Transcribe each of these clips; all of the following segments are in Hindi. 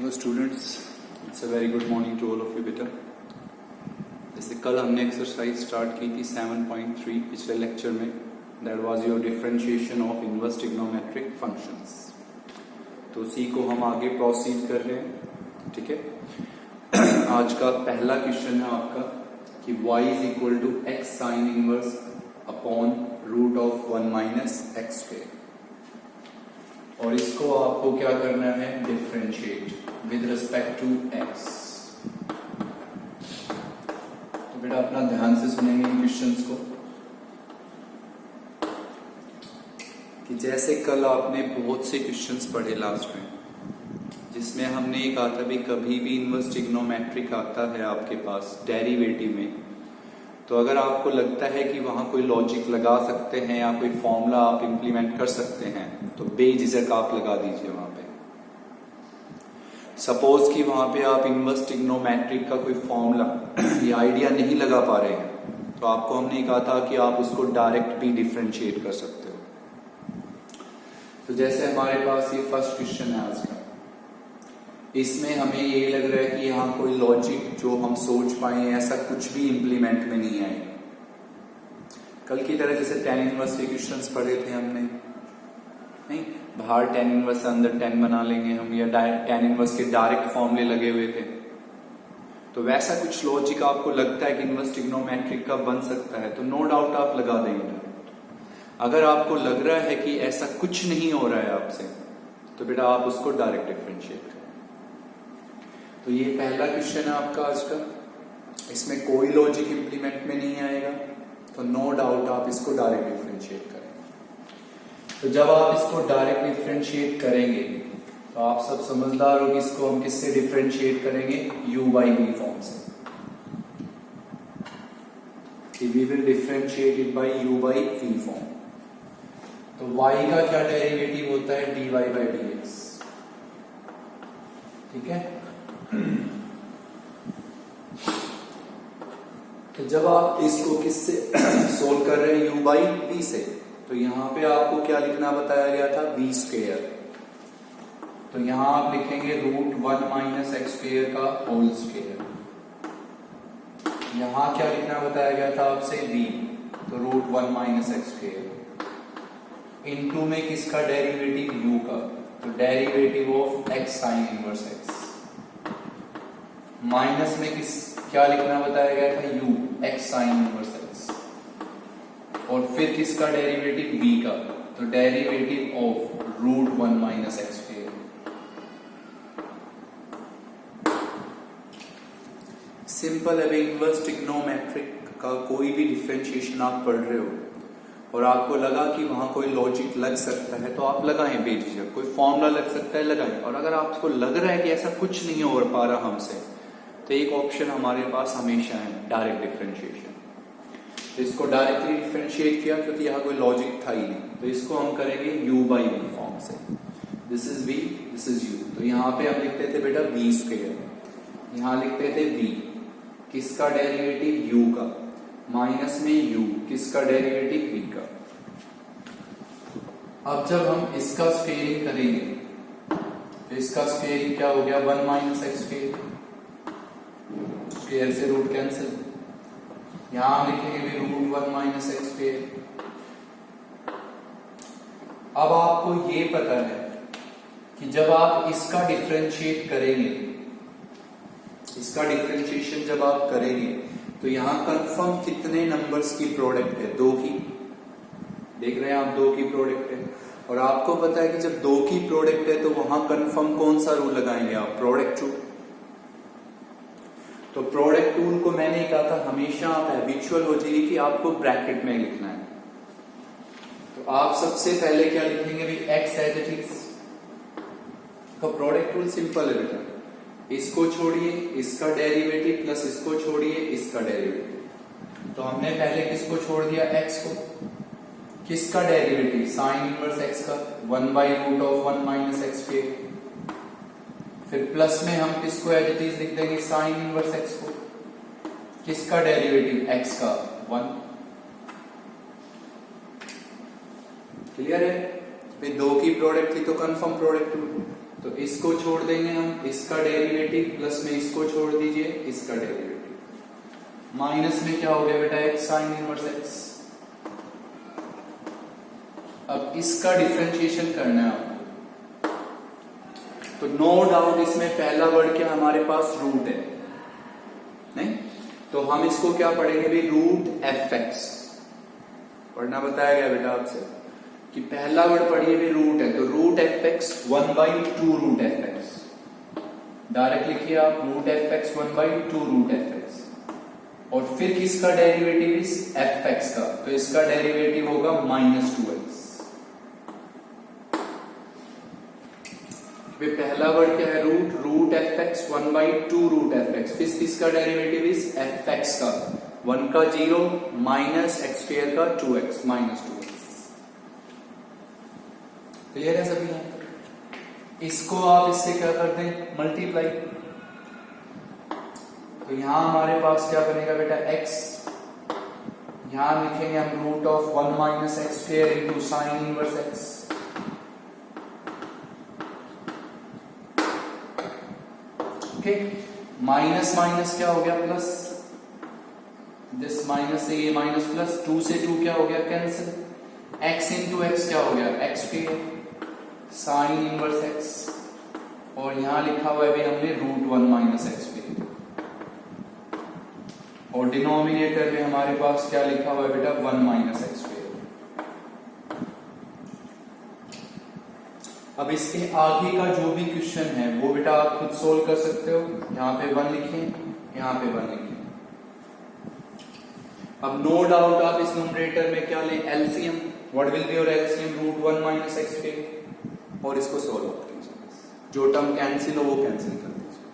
Hello students, it's a very good morning to all of you बेटा। जैसे कल हमने एक्सरसाइज स्टार्ट की थी 7.3 पिछले लेक्चर में, that was your differentiation of inverse trigonometric functions. तो उसी को हम आगे प्रोसीड कर रहे हैं, ठीक है। आज का पहला क्वेश्चन है आपका कि y is equal to x sine inverse upon root of 1 minus x square, और इसको आपको क्या करना है, differentiate with respect to x। तो बेटा अपना ध्यान से सुनेंगे इन क्वेश्चंस को कि जैसे कल आपने बहुत से क्वेश्चंस पढ़े लास्ट में, जिसमें हमने ये कहा था भी कभी भी इनवर्स ट्रिग्नोमेट्रिक आता है आपके पास डेरिवेटिव में, तो अगर आपको लगता है कि वहां कोई लॉजिक लगा सकते हैं या कोई फॉर्मूला आप इंप्लीमेंट कर सकते हैं, तो बेझिझक आप लगा दीजिए वहां पे। सपोज कि वहां पे आप इनवर्स ट्रिग्नोमेट्रिक का कोई फॉर्मूला या आइडिया नहीं लगा पा रहे हैं, तो आपको हमने कहा था कि आप उसको डायरेक्ट भी डिफरेंशिएट कर सकते हो। तो जैसे हमारे पास ये फर्स्ट क्वेश्चन है आज का, इसमें हमें ये लग रहा है कि यहाँ कोई लॉजिक जो हम सोच पाए ऐसा कुछ भी इंप्लीमेंट में नहीं आएगा। कल की तरह जैसे tan इनवर्स के क्वेश्चंस पढ़े थे हमने, नहीं बाहर tan इनवर्स अंदर tan बना लेंगे हम, या tan इनवर्स के डायरेक्ट फॉर्मूले लगे हुए थे, तो वैसा कुछ लॉजिक आपको लगता है कि इनवर्स ट्रिग्नोमेट्रिक का बन सकता है, तो नो डाउट आप लगा देंगे। अगर आपको लग रहा है कि ऐसा कुछ नहीं हो रहा है आपसे, तो बेटा आप उसको डायरेक्ट डिफरेंशिएट करें। तो ये पहला क्वेश्चन है आपका आज का, इसमें कोई लॉजिक इंप्लीमेंट में नहीं आएगा, तो नो डाउट आप इसको डायरेक्ट डिफरेंशिएट करें। तो जब आप इसको डायरेक्ट डिफरेंशिएट करेंगे तो आप सब समझदार हो कि इसको हम किससे डिफरेंशिएट करेंगे, u by v फॉर्म से। We will differentiate it by u by v form. तो y का क्या डेरिवेटिव होता है, dy by dx, ठीक है। तो जब आप इसको किससे सोल्व कर रहे हैं, u by v से, तो यहां पे आपको क्या लिखना बताया गया था, v स्क्वायर। तो यहां आप लिखेंगे रूट 1 माइनस एक्स स्क्वायर का होल स्क्वायर। यहां क्या लिखना बताया गया था आपसे, v, तो root 1 minus x square into में किसका डेरिवेटिव, u का, तो derivative of x sine inverse x, minus में क्या लिखना बताया गया था, u, x sine inverse x, और फिर किसका डेरिवेटिव, v का, तो derivative of root 1 minus x square. Simple है। इनवर्स ट्रिग्नोमेट्रिक का कोई भी डिफरेंशिएशन आप पढ़ रहे हो और आपको लगा कि वहां कोई लॉजिक लग सकता है, तो आप लगाएं बेझिझक। कोई फॉर्मूला लग सकता है, लगाएं। और अगर आपको लग रहा है कि ऐसा कुछ नहीं हो पा रहा हमसे, तो एक ऑप्शन हमारे पास हमेशा है, डायरेक्ट डिफरेंशिएशन। तो इसको डायरेक्टली डिफरेंशिएट किया क्योंकि यहाँ कोई लॉजिक था ही नहीं, तो इसको हम करेंगे u by v फॉर्म से। This is v, this is u। तो यहाँ पे हम लिखते थे बेटा v स्क्वायर, यहाँ लिखते थे v, किसका डेरिवेटिव, u का, माइनस में u, किसका डेरिवेटिव, v का। अब जब हम इसका स्क्वेयरिंग करेंगे, तो इसका स्क्वेयरिंग क्या हो गया, 1 माइनस एक्स स्क्वायर, स्क्वायर से रूट कैंसिल, यहां हम लिखेंगे भी रूट 1 माइनस एक्स स्क्वायर। अब आपको ये पता है कि जब आप इसका डिफरेंशिएट करेंगे, इसका डिफरेंशिएशन जब आप करेंगे, तो यहां कंफर्म कितने नंबर्स की प्रोडक्ट है, 2 की, देख रहे हैं आप, 2 की प्रोडक्ट है। और आपको पता है कि जब 2 की प्रोडक्ट है तो वहां कंफर्म कौन सा रूल लगाएंगे आप, प्रोडक्ट रूल। तो प्रोडक्ट रूल को मैंने कहा था हमेशा आप हैबिचुअल हो जाइए कि आपको ब्रैकेट में लिखना है। तो आप सबसे पहले क्या लिखेंगे भी, x एज इट इज। तो प्रोडक्ट रूल सिंपल है बेटा, इसको छोड़िए इसका डेरिवेटिव, प्लस इसको छोड़िए इसका डेरिवेटिव। तो हमने पहले किसको छोड़ दिया, x को, किसका डेरिवेटिव, साइन इनवर्स x का, 1 by root of 1 minus x square. फिर प्लस में हम किसको एज इट इज लिख देंगे, साइन इनवर्स x को, किसका डेरिवेटिव, x का, 1। क्लियर है। 2 की प्रोडक्ट थी तो कंफर्म प्रोडक्ट रूल। तो इसको छोड़ देंगे हम, इसका डेरिवेटिव, प्लस में इसको छोड़ दीजिए, इसका डेरिवेटिव, माइनस में क्या हो गया बेटा x साइन इनवर्स x। अब इसका डिफरेंशिएशन करना है आपको, तो नो डाउट इसमें पहला वर्ड क्या हमारे पास रूट है, नहीं? तो हम इसको क्या पढ़ेंगे भी, रूट एफ एक्स पढ़ना बताया गया बेटा आपसे कि पहला वर्ड पढ़िए भी रूट है, तो root f x 1/2 root f x, direct लिखिए आप root f x 1/2 root f x, और फिर किसका डेरिवेटिव इस एफ एक्स का, तो इसका डेरिवेटिव होगा -2x। पहला वर्ड क्या है, root f x 1/2 root f x, फिर किसका डेरिवेटिव इस एफ एक्स का, 1 का 0 माइनस एक्स स्क्वायर का 2x -2x। क्लियर है सभी? इसको आप इससे क्या कर दें, मल्टीप्लाई, तो यहां हमारे पास क्या बनेगा बेटा x, यहां लिखेंगे हम root of 1 minus x square into sine inverse x, okay, minus minus क्या हो गया प्लस, दिस माइनस से ये माइनस प्लस, 2 से 2 क्या हो गया कैंसिल, x इंटू एक्स क्या हो गया x square sine inverse x, और यहां लिखा हुआ है भी हमने रूट 1 माइनस एक्स स्क्वायर, और डिनोमिनेटर में हमारे पास क्या लिखा हुआ है बेटा 1 माइनस एक्स स्क्वायर। अब इसके आगे का जो भी क्वेश्चन है वो बेटा आप खुद सोल्व कर सकते हो, यहाँ पे 1 लिखें, यहाँ पे 1 लिखें। अब नो डाउट आप इस न्यूमरेटर में क्या लें, LCM, what will be your LCM, root 1 minus x square, और इसको सोल्व कीजिए, जो टर्म कैंसिल हो वो कैंसिल कर दीजिए,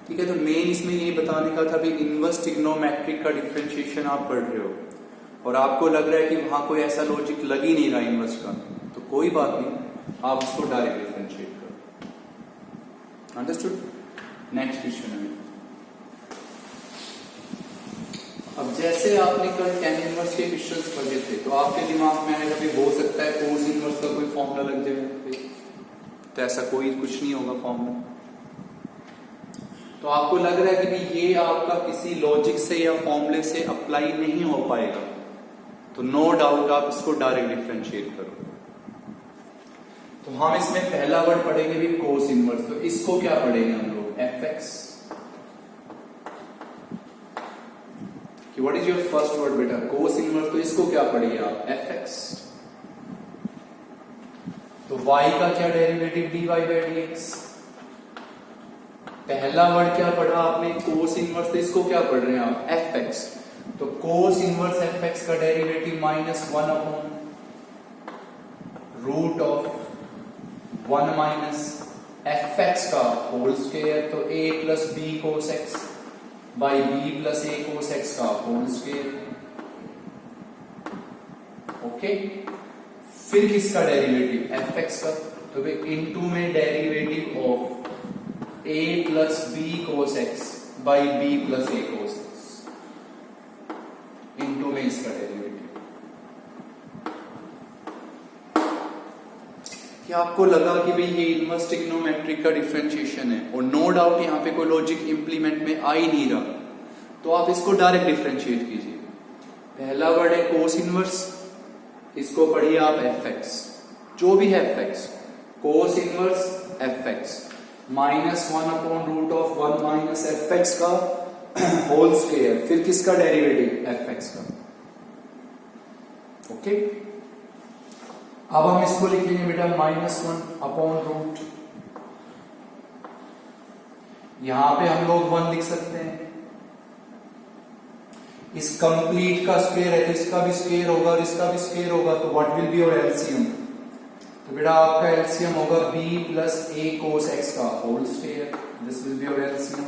ठीक है। तो मेन इसमें यही बताने का था भी इनवर्स ट्रिग्नोमेट्रिक का डिफरेंशिएशन आप पढ़ रहे हो और आपको लग रहा है कि वहां कोई ऐसा लॉजिक लग ही नहीं रहा इनवर्स का, तो कोई बात नहीं, आप उसको डायरेक्ट डिफरेंशिएट करो। अंडरस्टूड? नेक्स्ट क्वेश्चन है। अब जैसे आपने कल tan इनवर्स के क्वेश्चंस पढ़े थे, तो आपके दिमाग में आएगा भी हो सकता है कोस इनवर्स का कोई फॉर्मूला लग जाए, तो ऐसा कोई कुछ नहीं होगा फॉर्मूला। तो आपको लग रहा है कि भी ये आपका किसी लॉजिक से या फॉर्मूले से अप्लाई नहीं हो पाएगा, तो नो डाउट आप इसको डायरेक्ट डिफरेंशिएट करो। तो हम इसमें पहला वर्ड पढ़ेंगे भी कोस इनवर्स, तो इसको क्या पढ़ेंगे हम लोग, F x. What is your first word बेटा, कोस इनवर्स, तो इसको क्या पढ़िए आप, एफ एक्स। तो y का क्या डेरिवेटिव, dy बाई dx। पहला वर्ड क्या पढ़ा आपने, कोस इनवर्स, तो इसको क्या पढ़ रहे हैं आप, एफ एक्स। तो कोस इनवर्स एफ एक्स का derivative -1 upon root of 1 minus f x का होल स्क्वायर, तो a plus b cos x by b plus a cos x का होल स्क्वायर, ओके। फिर किसका डेरिवेटिव, एफ एक्स का, तो इनटू में derivative of a plus b cos x by b plus a cos x, into में इसका डेरिवेटिव। क्या आपको लगा कि भाई ये इनवर्स ट्रिग्नोमेट्रिक का डिफरेंशिएशन है और नो डाउट यहाँ पे कोई लॉजिक इंप्लीमेंट में आ ही नहीं रहा, तो आप इसको डायरेक्ट डिफरेंशिएट कीजिए। पहला वर्ड है कोस इनवर्स, इसको पढ़िए आप एफ एक्स, जो भी है f x, cos inverse f x -1 upon root of 1 minus f x का होल स्क्वायर, फिर किसका डेरिवेटिव, एफ एक्स का, ओके। अब हम इसको लिखेंगे बेटा -1 अपॉन रूट, यहां पे हम लोग 1 लिख सकते हैं, इस कंप्लीट का स्क्वायर है तो इसका भी स्क्वायर होगा और इसका भी स्क्वायर होगा, तो what will be your LCM, तो बेटा आपका एलसीएम होगा b plus a cos x का whole square, this will be your LCM.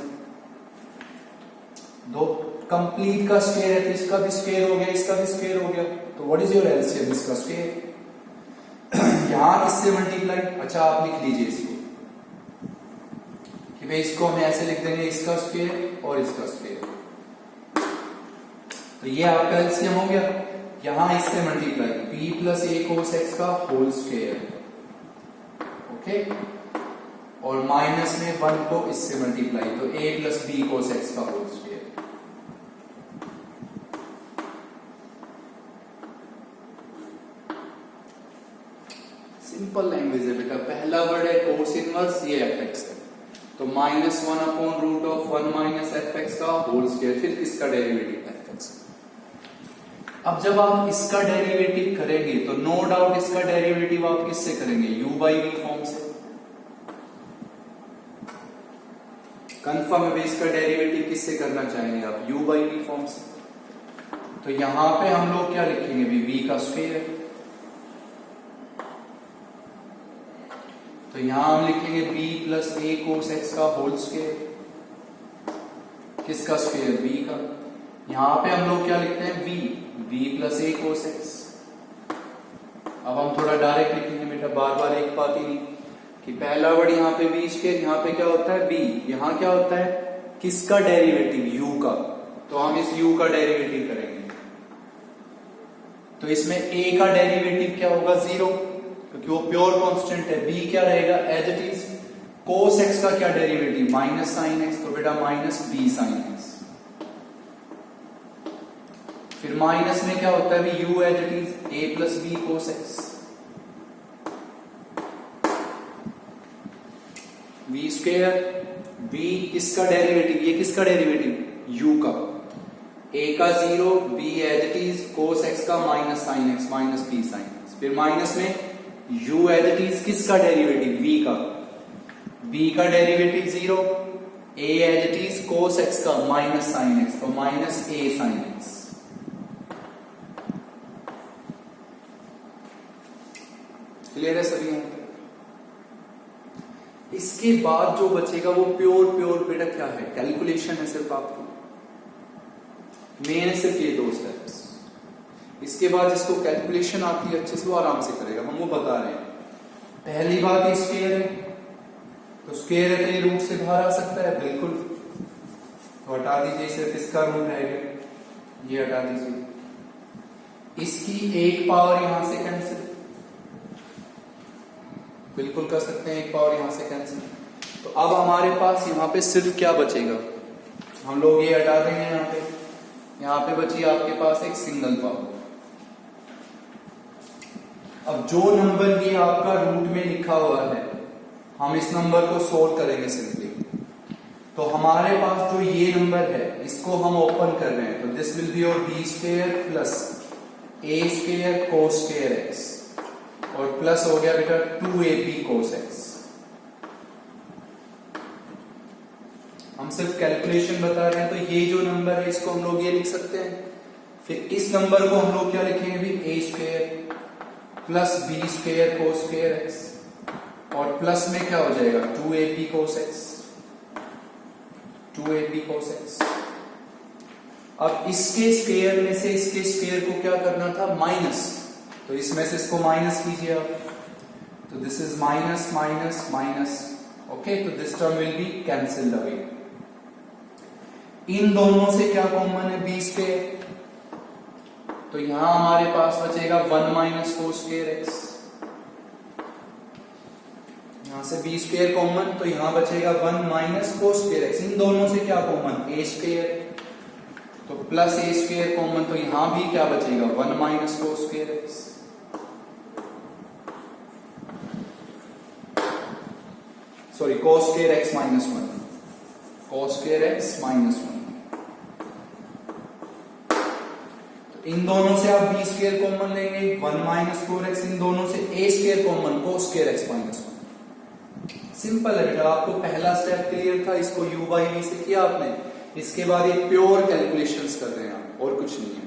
दो कंप्लीट का स्क्वायर है तो इसका भी स्क्वायर हो गया, इसका भी स्क्वायर हो गया, तो व्हाट इज योर एलसीएम, इसका स्क्वायर। यहां किससे मल्टीप्लाई, अच्छा आप लिख लीजिए इसको कि भाई इसको हम ऐसे लिख देंगे, इसका स्क्वायर और इसका स्क्वायर, तो ये आपका एलसीएम हो गया। यहां इससे multiply b plus a cos x का होल स्क्वायर, ओके, और माइनस में 1 को इससे मल्टीप्लाई, तो a plus b cos x का होल स्क्वायर। सिंपल लैंग्वेज है बेटा। पहला वर्ड है कोस इनवर्स, ये एफ एक्स है, तो -1 upon root of 1 minus f x का होल स्क्वायर, फिर इसका डेरिवेटिव एफ एक्स। अब जब आप इसका डेरिवेटिव करेंगे तो नो डाउट इसका डेरिवेटिव आप किससे करेंगे, u बाई v फॉर्म से। कंफर्म है इसका डेरिवेटिव किससे करना चाहेंगे आप, u बाई v फॉर्म से। तो यहां पे हम लोग क्या लिखेंगे भी, v का स्क्वायर, तो यहां हम लिखेंगे b plus a cos x का होल स्क्वायर, किसका स्क्वायर, v का। यहां पे हम लोग क्या लिखते हैं, v plus a cos x। अब हम थोड़ा डायरेक्ट लिखेंगे बेटा, बार बार एक बात ही नहीं कि पहला वर्ड यहाँ पे v स्क्वायर, यहाँ पे क्या होता है v, यहाँ क्या होता है, किसका डेरिवेटिव, u का, तो हम इस u का डेरिवेटिव करेंगे। तो इसमें a का डेरिवेटिव क्या होगा, 0, क्योंकि वो प्योर कांस्टेंट है। b क्या रहेगा, as it is. Cos x का क्या डेरिवेटिव, माइनस साइन x, तो बेटा माइनस b साइन x। फिर माइनस में क्या होता है भी, u as it is, a plus b cos x। v square, v किसका डेरिवेटिव, ये किसका डेरिवेटिव, u का, a का 0, b as it is, cos x का minus sine x, minus b sine x। फिर माइनस में u एज इट इज, किसका डेरिवेटिव, v का, b का derivative 0, a as it is, cos x का माइनस साइन x, तो minus a sine x। Clear है सभी यहां तक। इसके बाद जो बचेगा वो प्योर बेटा क्या है, कैलकुलेशन है सिर्फ आपकी, मेन सिर्फ ये 2 स्टेप्स। इसके बाद जिसको कैलकुलेशन आती है अच्छे से वो आराम से करेगा, हम वो बता रहे हैं। पहली बात ये स्क्वायर है, तो स्क्वायर है तो ये रूट से बाहर आ सकता है, बिल्कुल, तो हटा दीजिए, सिर्फ इसका रूट रहेगा, ये हटा दीजिए। इसकी एक पावर यहां से कैंसिल, बिल्कुल कर सकते हैं, एक पावर यहां से कैंसिल। तो अब हमारे पास यहां पे सिर्फ क्या बचेगा, हम लोग ये हटा देंगे, यहां पे बची आपके पास एक सिंगल पावर। अब जो नंबर ये आपका रूट में लिखा हुआ है, हम इस नंबर को सोल्व करेंगे सिंपली। तो हमारे पास जो ये नंबर है, इसको हम ओपन कर रहे हैं, तो this will be your b square plus a square cos square x, और प्लस हो गया बेटा 2ab कोस x। हम सिर्फ कैलकुलेशन बता रहे हैं, तो ये जो नंबर है इसको हम लोग ये लिख सकते हैं। फिर इस नंबर को हम लोग क्या लिखेंगे भी, a square plus b square cos square x, और प्लस में क्या हो जाएगा 2ab कोस x, 2ab कोस x। अब इसके स्क्वायर में से इसके स्क्वायर को क्या करना था, माइनस, तो इसमें से इसको माइनस कीजिए आप, तो this is minus minus minus, okay, तो this term will be cancelled away. इन दोनों से क्या कॉमन है, बी स्क्वायर, तो यहां हमारे पास बचेगा 1 माइनस कोस स्क्वायर एक्स। यहां से बी स्क्वायर कॉमन, तो यहां बचेगा 1 माइनस कोस स्क्वायर एक्स। इन दोनों से क्या कॉमन, ए स्क्वायर, तो प्लस ए स्क्वायर कॉमन, तो यहां भी क्या बचेगा 1 minus cos square x. Sorry, कोस स्क्वायर एक्स माइनस 1, कोस स्क्वायर एक्स माइनस 1। तो इन दोनों से आप बी स्क्वायर कॉमन लेंगे, 1 माइनस 4x, इन दोनों से a square common, cos square x minus 1। Simple है बेटा, आपको पहला स्टेप क्लियर था, इसको u बाई v से किया आपने। इसके बाद ये प्योर कैलकुलेशंस कर रहे हैं आप, और कुछ नहीं है।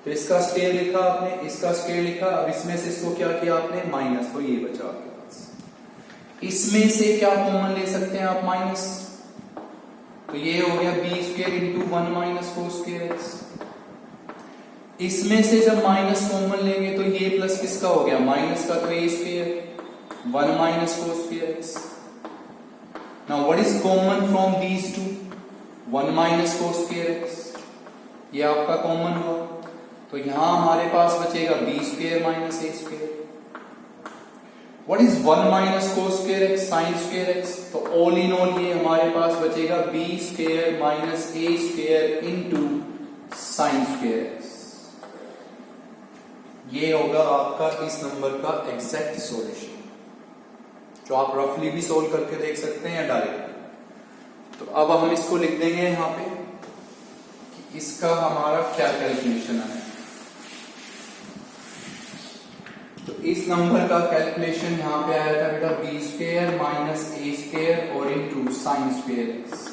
तो इसका स्क्वायर लिखा आपने, इसका स्क्वायर लिखा, अब इसमें से इसको क्या किया आपने, माइनस, तो ये बचा आपके पास। इसमें से क्या कॉमन ले सकते हैं आप, माइनस, तो ये हो गया b square into 1 minus cos square x. इसमें से जब माइनस कॉमन लेंगे तो ये प्लस किसका हो गया, माइनस का, तो a square 1 minus cos square x. Now what is common from these two, 1 minus cos square x, ये आपका कॉमन हुआ, तो यहां हमारे पास बचेगा b square minus a square. What is 1 minus cos square x sine square x? तो ऑल इन ऑल ये हमारे पास बचेगा b square minus a square into sine square x. ये होगा आपका इस नंबर का एग्जैक्ट सॉल्यूशन, जो आप रफली भी सोल्व करके देख सकते हैं या डायरेक्ट। तो अब हम इसको लिख देंगे यहां पे कि इसका हमारा क्या कैलकुलेशन है। तो इस नंबर का कैलकुलेशन यहां पे आया था बेटा B square minus a square और इनटू साइन स्क्वायर एक्स।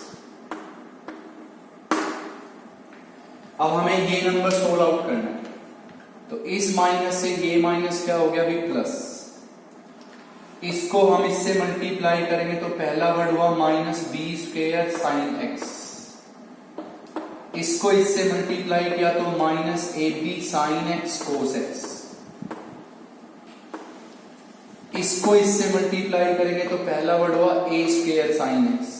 अब हमें ये नंबर सोल्व आउट करना है। तो इस माइनस से ये माइनस क्या हो गया अभी प्लस, इसको हम इससे मल्टीप्लाई करेंगे तो पहला वर्ड हुआ minus b square sine x, इसको इससे मल्टीप्लाई किया तो minus a b sine x cos x, इसको इससे मल्टीप्लाई करेंगे तो पहला वर्ड हुआ ए स्क्वायर साइन एक्स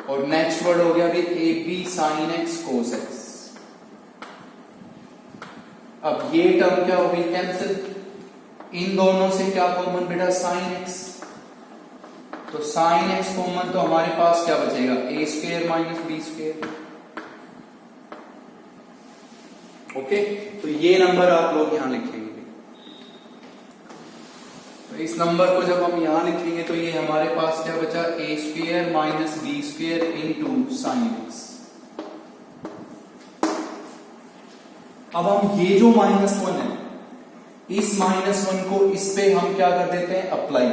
और नेक्स्ट वर्ड हो गया अभी a b sine x cos x. अब ये टर्म क्या हो गई कैंसिल, इन दोनों से क्या कॉमन बेटा साइन एक्स, तो साइन एक्स कॉमन तो हमारे पास क्या बचेगा a square minus b square. Okay, तो ये नंबर आप लोग यहां लिखेंगे। तो इस नंबर को जब हम यहां लिखेंगे तो ये हमारे पास क्या बचा a square minus b square into sine x. अब हम ये जो -1 है इस -1 को इस पे हम क्या कर देते हैं अप्लाई,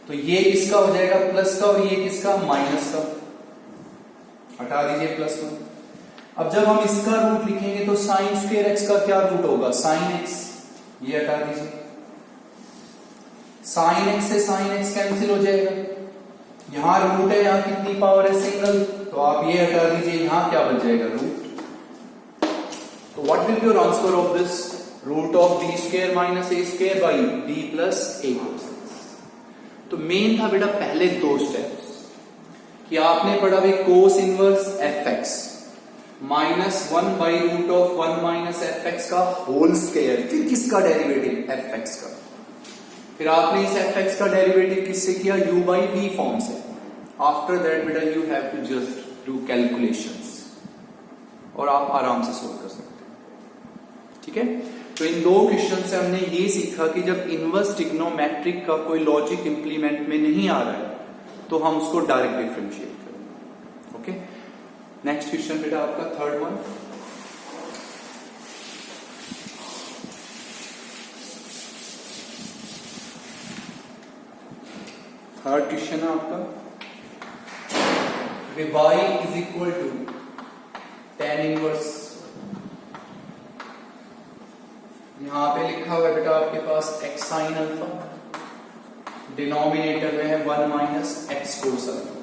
तो ये किसका हो जाएगा प्लस का और ये किसका माइनस का, हटा दीजिए +1। अब जब हम इसका रूट लिखेंगे तो साइन स्क्वायर एक्स का क्या रूट होगा साइन एक्स, ये हटा दीजिए, साइन एक्स से साइन एक्स कैंसिल हो जाएगा, यहां रूट है यहां कितनी पावर है सिंगल, तो आप ये हटा दीजिए, यहां क्या बच जाएगा रूट। तो what will be your answer of this, root of b square minus a square by b plus a cos x. तो मेन था बेटा पहले दो स्टेप्स कि आपने पढ़ा भाई cos inverse f x -1 by root of 1 minus f x का होल स्क्वायर, फिर किसका डेरिवेटिव एफ एक्स का, फिर आपने इस एफ एक्स का डेरिवेटिव किससे किया u बाई v फॉर्म से। आफ्टर दैट बेटा you have to just do calculations और आप आराम से सोल्व कर सकते हैं। ठीक है, तो इन दो क्वेश्चन से हमने ये सीखा कि जब इनवर्स ट्रिग्नोमेट्रिक का कोई लॉजिक इंप्लीमेंट में नहीं आ रहा है तो हम उसको डायरेक्ट डिफरेंशिएट करेंगे। ओके, नेक्स्ट क्वेश्चन बेटा आपका थर्ड वन। थर्ड क्वेश्चन है आपका y is equal to tan inverse, यहां पे लिखा हुआ है बेटा आपके पास x साइन अल्फा, डिनोमिनेटर में है 1 minus x cos alpha.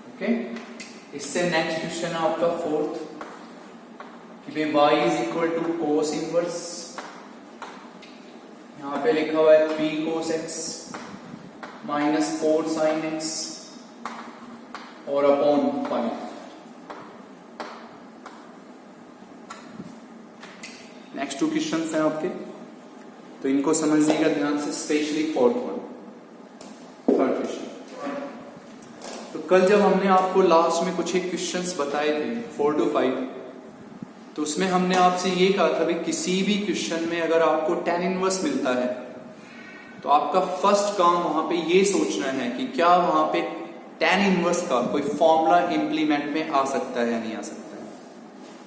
Okay, इससे नेक्स्ट क्वेश्चन है आपका फोर्थ कि y is equal to cos inverse, यहां पे लिखा हुआ है 3 cos x minus 4 sine x और अपॉन 5। नेक्स्ट 2 क्वेश्चन हैं आपके, तो इनको समझिएगा ध्यान से, specially fourth one, third question. तो कल जब हमने आपको लास्ट में कुछ एक क्वेश्चंस बताए थे 4 to 5, तो उसमें हमने आपसे ये कहा था कि किसी भी क्वेश्चन में अगर आपको tan इनवर्स मिलता है तो आपका फर्स्ट काम वहां पे ये सोचना है कि क्या वहां पे tan इनवर्स का कोई फॉर्मूला इंप्लीमेंट में आ सकता है या नहीं आ सकता है।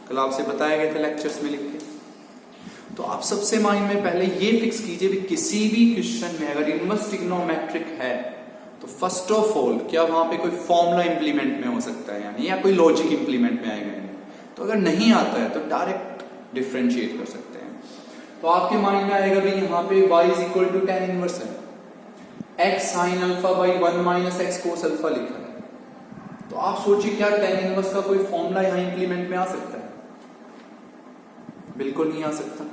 कल आपसे बताया गया था लेक्चर्स में लिख के। तो आप सबसे माइंड में पहले ये फिक्स कीजिए कि किसी भी क्वेश्चन में अगर इनवर्स ट्रिग्नोमेट्रिक है तो फर्स्ट ऑफ ऑल क्या वहां पे कोई फॉर्मूला इंप्लीमेंट में हो सकता है या नहीं, या कोई लॉजिक इंप्लीमेंट में आएगा। तो अगर नहीं आता है तो डायरेक्ट डिफरेंशिएट कर सकते हैं। तो आपके माइंड में आएगा भाई यहाँ पे y is equal to tan inverse है, x sine alpha by 1 minus x cos alpha लिखा है। तो आप सोचिए क्या tan इनवर्स का कोई फॉर्मूला यहाँ इंप्लीमेंट में आ सकता है? बिल्कुल नहीं आ सकता,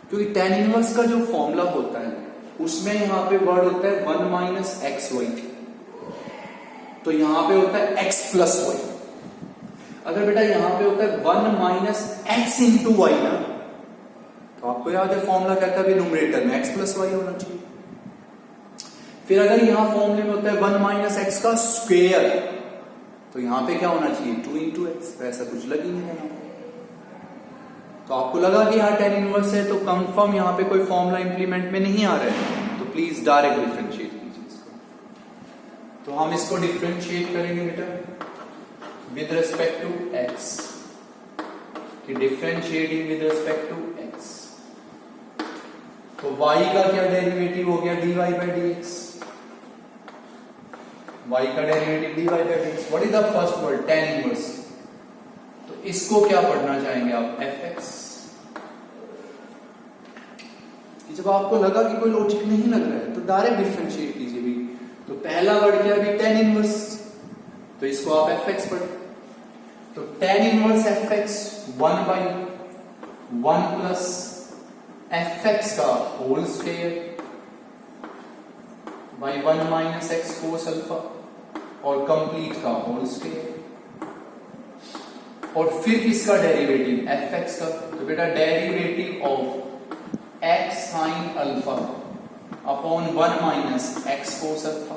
क्योंकि tan इनवर्स का जो फॉर्मूला होता है उसमें यहाँ पे वर्ड होता है 1 माइनस एक्स वाई, तो यहाँ पे होता है x प्लस वाई। अगर बेटा यहाँ पे होता है 1 माइनस एक्स इंटू वाई ना, तो आप आपको याद है फॉर्मूला कहता है न्यूमरेटर में x प्लस वाई होना चाहिए। फिर अगर यहां फॉर्मूले में होता है 1 माइनस एक्स का स्क्वेयर, तो यहां पे क्या होना चाहिए 2 इंटू एक्स, तो ऐसा कुछ लग ही नहीं रहा। तो आपको लगा कि यहाँ tan इनवर्स है, तो कंफर्म यहाँ पे कोई फॉर्मूला इंप्लीमेंट में नहीं आ रहा है, तो प्लीज डायरेक्ट डिफरेंशिएट कीजिए इसको। तो हम इसको डिफरेंशिएट करेंगे बेटा विद रिस्पेक्ट टू x, कि differentiating with respect to x, तो y का क्या डेरिवेटिव हो गया dy बाई dx, y का derivative dy by dx। What is the first word tan inverse, तो इसको क्या पढ़ना चाहेंगे आप fx। जब आपको लगा कि कोई लॉजिक नहीं लग रहा है तो डायरेक्ट डिफरेंशिएट कीजिए भी। तो पहला वर्ड क्या है tan इनवर्स, तो इसको आप fx पढ़, तो tan inverse fx 1 by 1 plus fx का whole square by 1 minus x cos alpha और कंप्लीट का होल स्क्वायर, और फिर किसका डेरिवेटिव fx का, तो बेटा derivative of x sine alpha upon 1 minus x cos alpha.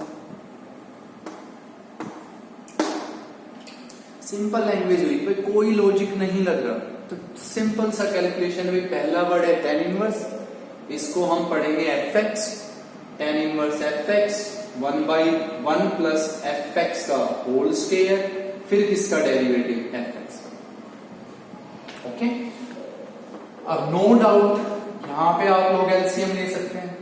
Simple language हुई, भाई कोई लॉजिक नहीं लग रहा, तो सिंपल सा कैलकुलेशन हुई। पहला वर्ड है tan इनवर्स, इसको हम पढ़ेंगे fx, tan inverse fx 1 by 1 plus fx का होल स्क्वायर, फिर किसका डेरिवेटिव fx का। ओके, अब नो डाउट यहां पे आप लोग एलसीएम ले सकते हैं।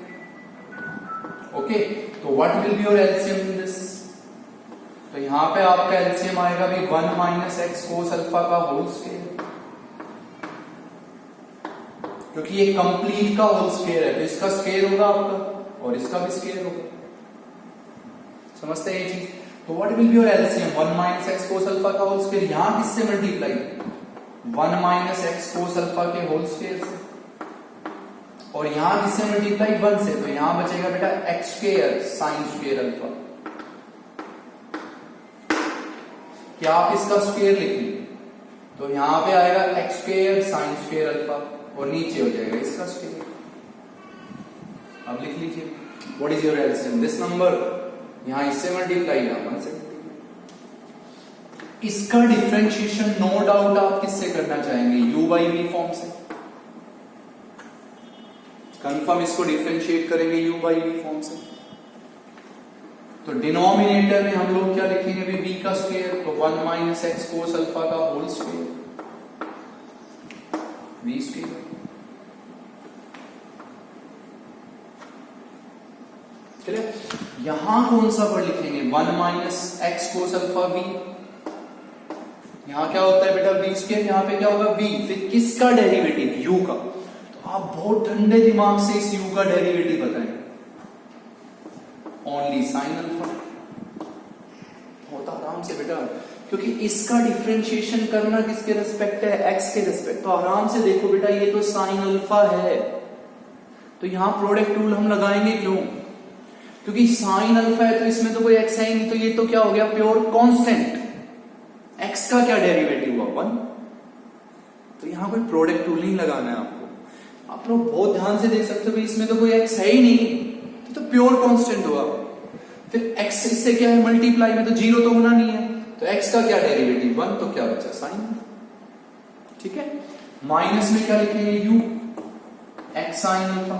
ओके, तो what will be your LCM in this, तो यहां पे आपका एलसीएम आएगा भी 1 माइनस एक्स कोस अल्फा का होल स्क्वायर, क्योंकि ये कंप्लीट का होल स्क्वायर है, तो इसका स्क्वायर होगा आपका और इसका भी स्क्वायर होगा। समझते हैं ये चीज। तो what will be your LCM 1 minus x cos alpha का होल स्क्वायर, यहां किससे multiply 1 minus x cos alpha के होल स्क्वायर से, और यहां किससे मल्टीप्लाई 1 से, तो यहां बचेगा बेटा x square sine square alpha, क्या आप इसका स्क्वायर लिख लीजिए, तो यहां पे आएगा x square sine square alpha और नीचे हो जाएगा इसका स्क्वायर। अब लिख लीजिए what is your LCM this number, यहां इससे मल्टीप्लाई यहां 1 से। इसका डिफरेंशिएशन नो डाउट आप किससे करना चाहेंगे u बाई v फॉर्म से, कंफर्म इसको डिफरेंशिएट करेंगे u बाई v फॉर्म से। तो डिनोमिनेटर में हम लोग क्या लिखेंगे भी v का स्क्वायर, तो 1 माइनस एक्स कोस अल्फा का whole square v square. Clear, यहां कौन सा वर्ड लिखेंगे 1 minus x cos alpha v, यहां क्या होता है बेटा v स्क्वायर, यहां पे क्या होगा v, फिर किसका डेरिवेटिव u का। तो आप बहुत ठंडे दिमाग से इस u का डेरिवेटिव बताएं, ओनली साइन अल्फा, बहुत आराम से बेटा, क्योंकि इसका डिफरेंशिएशन करना किसके रिस्पेक्ट है x के रिस्पेक्ट, तो आराम से देखो बेटा ये तो साइन अल्फा है, तो यहां प्रोडक्ट रूल हम लगाएंगे क्यों, क्योंकि साइन अल्फा है तो इसमें तो कोई x है ही नहीं, तो ये तो क्या हो गया प्योर कांस्टेंट, x का क्या डेरिवेटिव हुआ 1, तो यहां कोई प्रोडक्ट रूल नहीं लगाना है आपको। आप लोग बहुत ध्यान से देख सकते हो इसमें तो कोई x है ही नहीं, तो प्योर कांस्टेंट होगा। फिर x इससे क्या है मल्टीप्लाई में, तो 0 तो होना नहीं है, तो x का क्या डेरिवेटिव 1, तो क्या बचा साइन। ठीक है, माइनस में क्या लिखेंगे u x साइन अल्फा,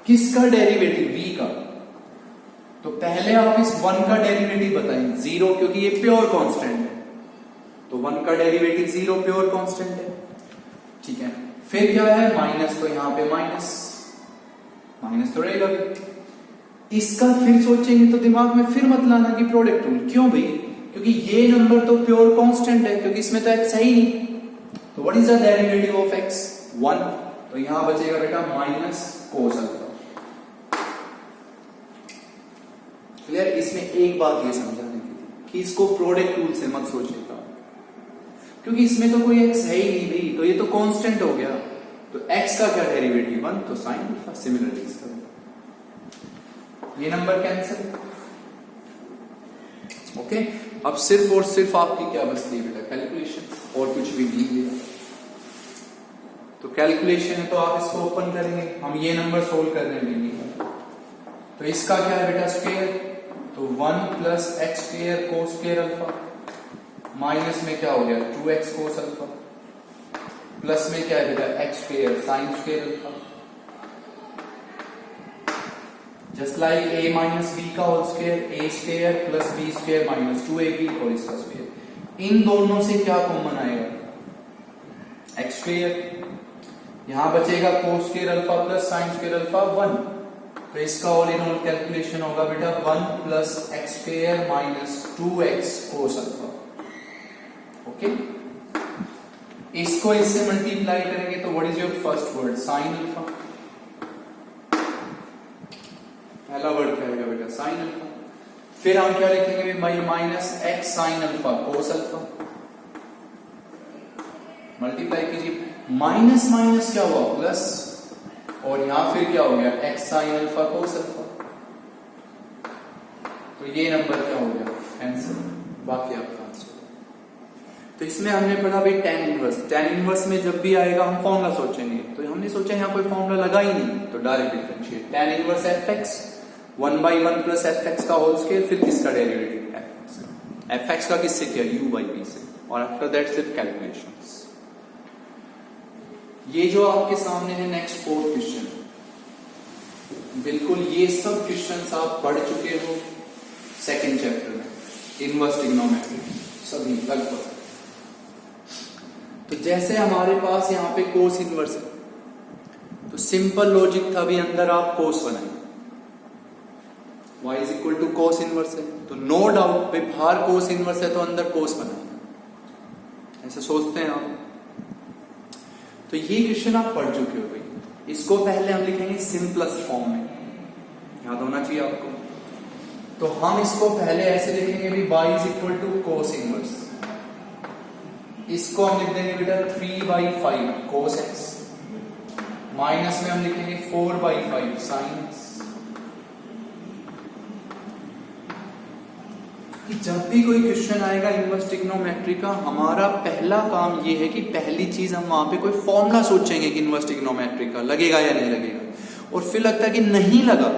किसका डेरिवेटिव v का, तो पहले आप इस 1 का डेरिवेटिव बताएं 0, क्योंकि ये प्योर कांस्टेंट है, तो 1 का डेरिवेटिव 0 प्योर कांस्टेंट है। ठीक है, फिर क्या है माइनस, तो यहां पे माइनस तो रहेगा। इसका फिर सोचेंगे तो दिमाग में फिर मत लाना कि प्रोडक्ट रूल, क्यों भाई, क्योंकि ये नंबर तो प्योर कांस्टेंट है, क्योंकि इसमें तो x है ही नहीं, तो what is the derivative of x 1, तो यहां बचेगा बेटा माइनस कोस अल्फा। क्लियर, इसमें एक बात ये समझाने की थी कि इसको प्रोडक्ट रूल से मत सोचिएगा, क्योंकि इसमें तो कोई x है ही नहीं भाई, तो ये तो कांस्टेंट हो गया, तो x का क्या डेरिवेटिव 1, तो साइन अल्फा। सिमिलरली इसका ये नंबर कैंसिल। ओके, अब सिर्फ और सिर्फ आपकी क्या बचती है बेटा कैलकुलेशन, और कुछ भी नहीं है। तो कैलकुलेशन है तो आप इसको ओपन करेंगे, हम ये नंबर सोल्व करने लेंगे। तो इसका क्या है बेटा स्क्वायर, तो 1 plus x square cos square alpha, minus में क्या हो गया 2x कोस अल्फा, प्लस में क्या है बेटा x square sine square alpha, just like a minus b का whole square, a square plus b square minus 2ab और इसका स्क्वायर। इन दोनों से क्या कॉमन आएगा एक्स स्क्वायर, यहां बचेगा cos square alpha plus sign square alpha 1, तो इसका ऑल इन ऑल कैलकुलेशन होगा बेटा 1 plus x square minus 2x कोस अल्फा। ओके, इसको इससे मल्टीप्लाई करेंगे तो what is your first word sine alpha, पहला वर्ड क्या आएगा बेटा साइन अल्फा। फिर हम क्या लिखेंगे minus x sine alpha cos alpha, multiply कीजिए, माइनस माइनस क्या हुआ प्लस, और यहां फिर क्या हो गया x sine alpha cos alpha, तो ये नंबर क्या हो गया आंसर, बाकी आपका आंसर। तो इसमें हमने पढ़ा भाई tan इनवर्स, tan इनवर्स में जब भी आएगा हम फॉर्मूला सोचेंगे, तो हमने सोचा यहाँ कोई फॉर्मूला लगा ही नहीं, तो direct differentiate tan inverse fx 1/1 plus fx का होल स्क्वायर, फिर किसका डेरिवेटिव fx का किससे किया u/v से, और आफ्टर दैट सिर्फ कैलकुलेशंस। ये जो आपके सामने है नेक्स्ट 4th क्वेश्चन, बिल्कुल ये सब क्वेश्चंस आप पढ़ चुके हो सेकंड चैप्टर में, इनवर्स ट्रिग्नोमेट्री सभी लगभग। तो जैसे हमारे पास यहाँ पे कोस इनवर्स है, तो सिंपल लॉजिक था भी अंदर आप कोस बनाए, y is equal to cos inverse है, तो नो डाउट भाई बाहर कोस इनवर्स है तो अंदर कोस बनाए, ऐसा सोचते हैं आप। तो ये क्वेश्चन आप पढ़ चुके हो भाई, इसको पहले हम लिखेंगे सिंपलेस्ट फॉर्म में, याद होना चाहिए आपको। तो हम इसको पहले ऐसे लिखेंगे भी y is equal to cos inverse, इसको हम लिख देंगे बेटा 3/5 कोस x, माइनस में हम लिखेंगे 4/5 साइन x। जब भी कोई क्वेश्चन आएगा इनवर्स ट्रिग्नोमेट्री का, हमारा पहला काम ये है कि पहली चीज हम वहां पे कोई फॉर्मूला सोचेंगे कि इनवर्स ट्रिग्नोमेट्री का लगेगा या नहीं लगेगा, और फिर लगता है कि नहीं लगा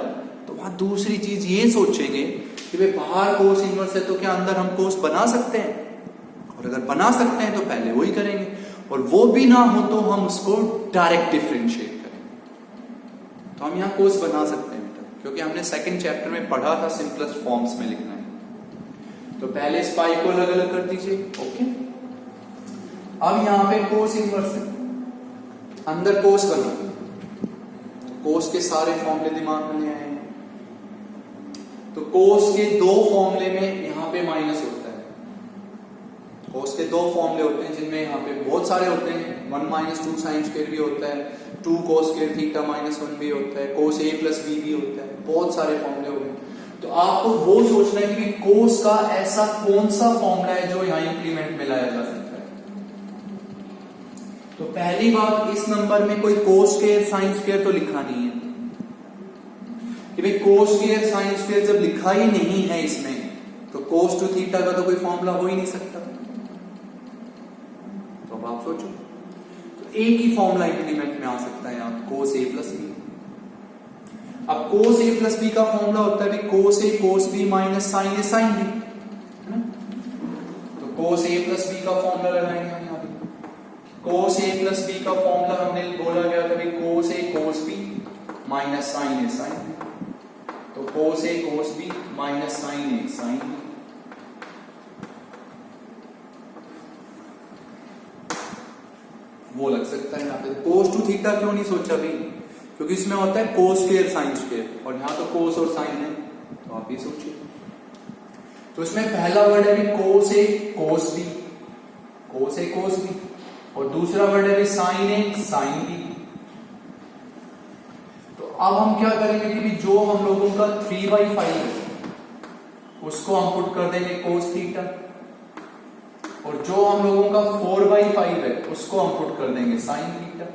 तो वहां दूसरी चीज ये सोचेंगे कि भाई बाहर कोस इनवर्स है तो क्या अंदर हम कोस बना सकते हैं, और अगर बना सकते हैं तो पहले वही करेंगे, और वो भी ना हो तो हम उसको डायरेक्ट डिफरेंशिएट करेंगे। तो हम यहाँ कोस बना सकते हैं बेटा, क्योंकि हमने सेकंड चैप्टर में पढ़ा था सिंपलेस्ट फॉर्म्स में लिखना है। तो पहले इस पाई को अलग अलग कर दीजिए। ओके, अब यहां पे कोस इनवर्स है, अंदर कोस बना, कोस के सारे फॉर्मूले दिमाग में ले आए हैं। तो कोस के दो फॉर्मूले में यहां पे माइनस होता है, कोस के दो फॉर्मूले होते हैं जिनमें यहां पे बहुत सारे होते हैं, 1 - 2 साइन स्क्वायर भी होता है, 2 कोस स्क्वायर थीटा -1 भी होता है, कोस a + b भी होता है, बहुत सारे फॉर्मूले हो गए। तो आपको वो सोचना है कि कोस का ऐसा कौन सा फॉर्मूला है जो यहां इंप्लीमेंट में लाया जा सकता है। तो पहली बात, इस नंबर में कोई कोस स्क्वायर साइन स्क्वायर तो लिखा नहीं है कि भाई कोस स्क्वायर साइन स्क्वायर जब लिखा ही नहीं है इसमें, तो कोस टू थीटा का तो कोई फॉर्मूला हो ही नहीं सकता। तो अब आप सोचो, तो एक ही फॉर्मूला इंप्लीमेंट में आ सकता है यहां, कोस a + b। अब कोस a + b का फॉर्मूला होता है cos a cos b minus sine a sine b, है ना। तो कोस a + b का फॉर्मूला लगाएंगे हम यहाँ पे, कोस a + b का फॉर्मूला हमने बोला गया था cos a cos b minus sine a sine b, तो cos a cos b minus sine a sine b। वो लग सकता है यहाँ पे। कोस टू थीटा क्यों नहीं सोचा भी, क्योंकि इसमें होता है कोस स्क्वायर साइन स्क्वायर, और यहां तो कोस और साइन है, तो आप ये सोचिए। तो इसमें पहला वर्ड है cos a cos b, cos a cos b, और दूसरा वर्ड है साइन a साइन b। तो अब हम क्या करेंगे कि जो हम लोगों का 3/5 है उसको हम पुट कर देंगे कोस थीटा, और जो हम लोगों का 4/5 है उसको हम पुट कर देंगे साइन थीटा।